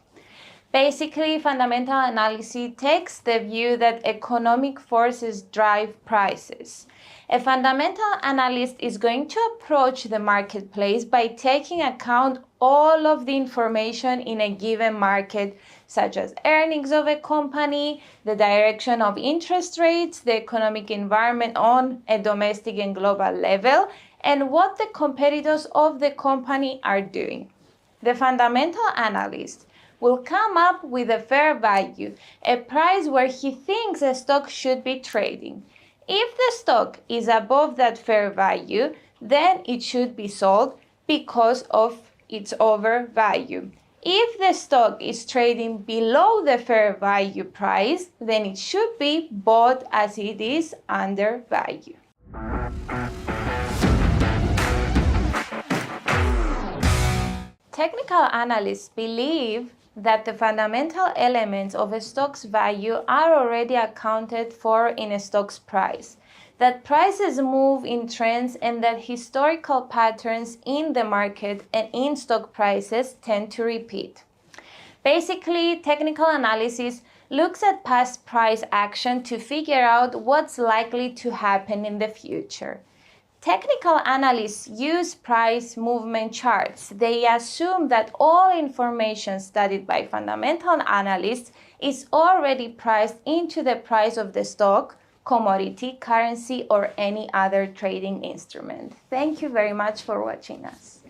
Basically, fundamental analysis takes the view that economic forces drive prices. A fundamental analyst is going to approach the marketplace by taking account all of the information in a given market, such as earnings of a company, the direction of interest rates, the economic environment on a domestic and global level, and what the competitors of the company are doing. The fundamental analyst will come up with a fair value, a price where he thinks a stock should be trading. If the stock is above that fair value, then it should be sold because of its overvalue. If the stock is trading below the fair value price, then it should be bought as it is undervalued. Technical analysts believe that the fundamental elements of a stock's value are already accounted for in a stock's price, that prices move in trends, and that historical patterns in the market and in stock prices tend to repeat. Basically, technical analysis looks at past price action to figure out what's likely to happen in the future. Technical analysts use price movement charts. They assume that all information studied by fundamental analysts is already priced into the price of the stock, commodity, currency, or any other trading instrument. Thank you very much for watching us.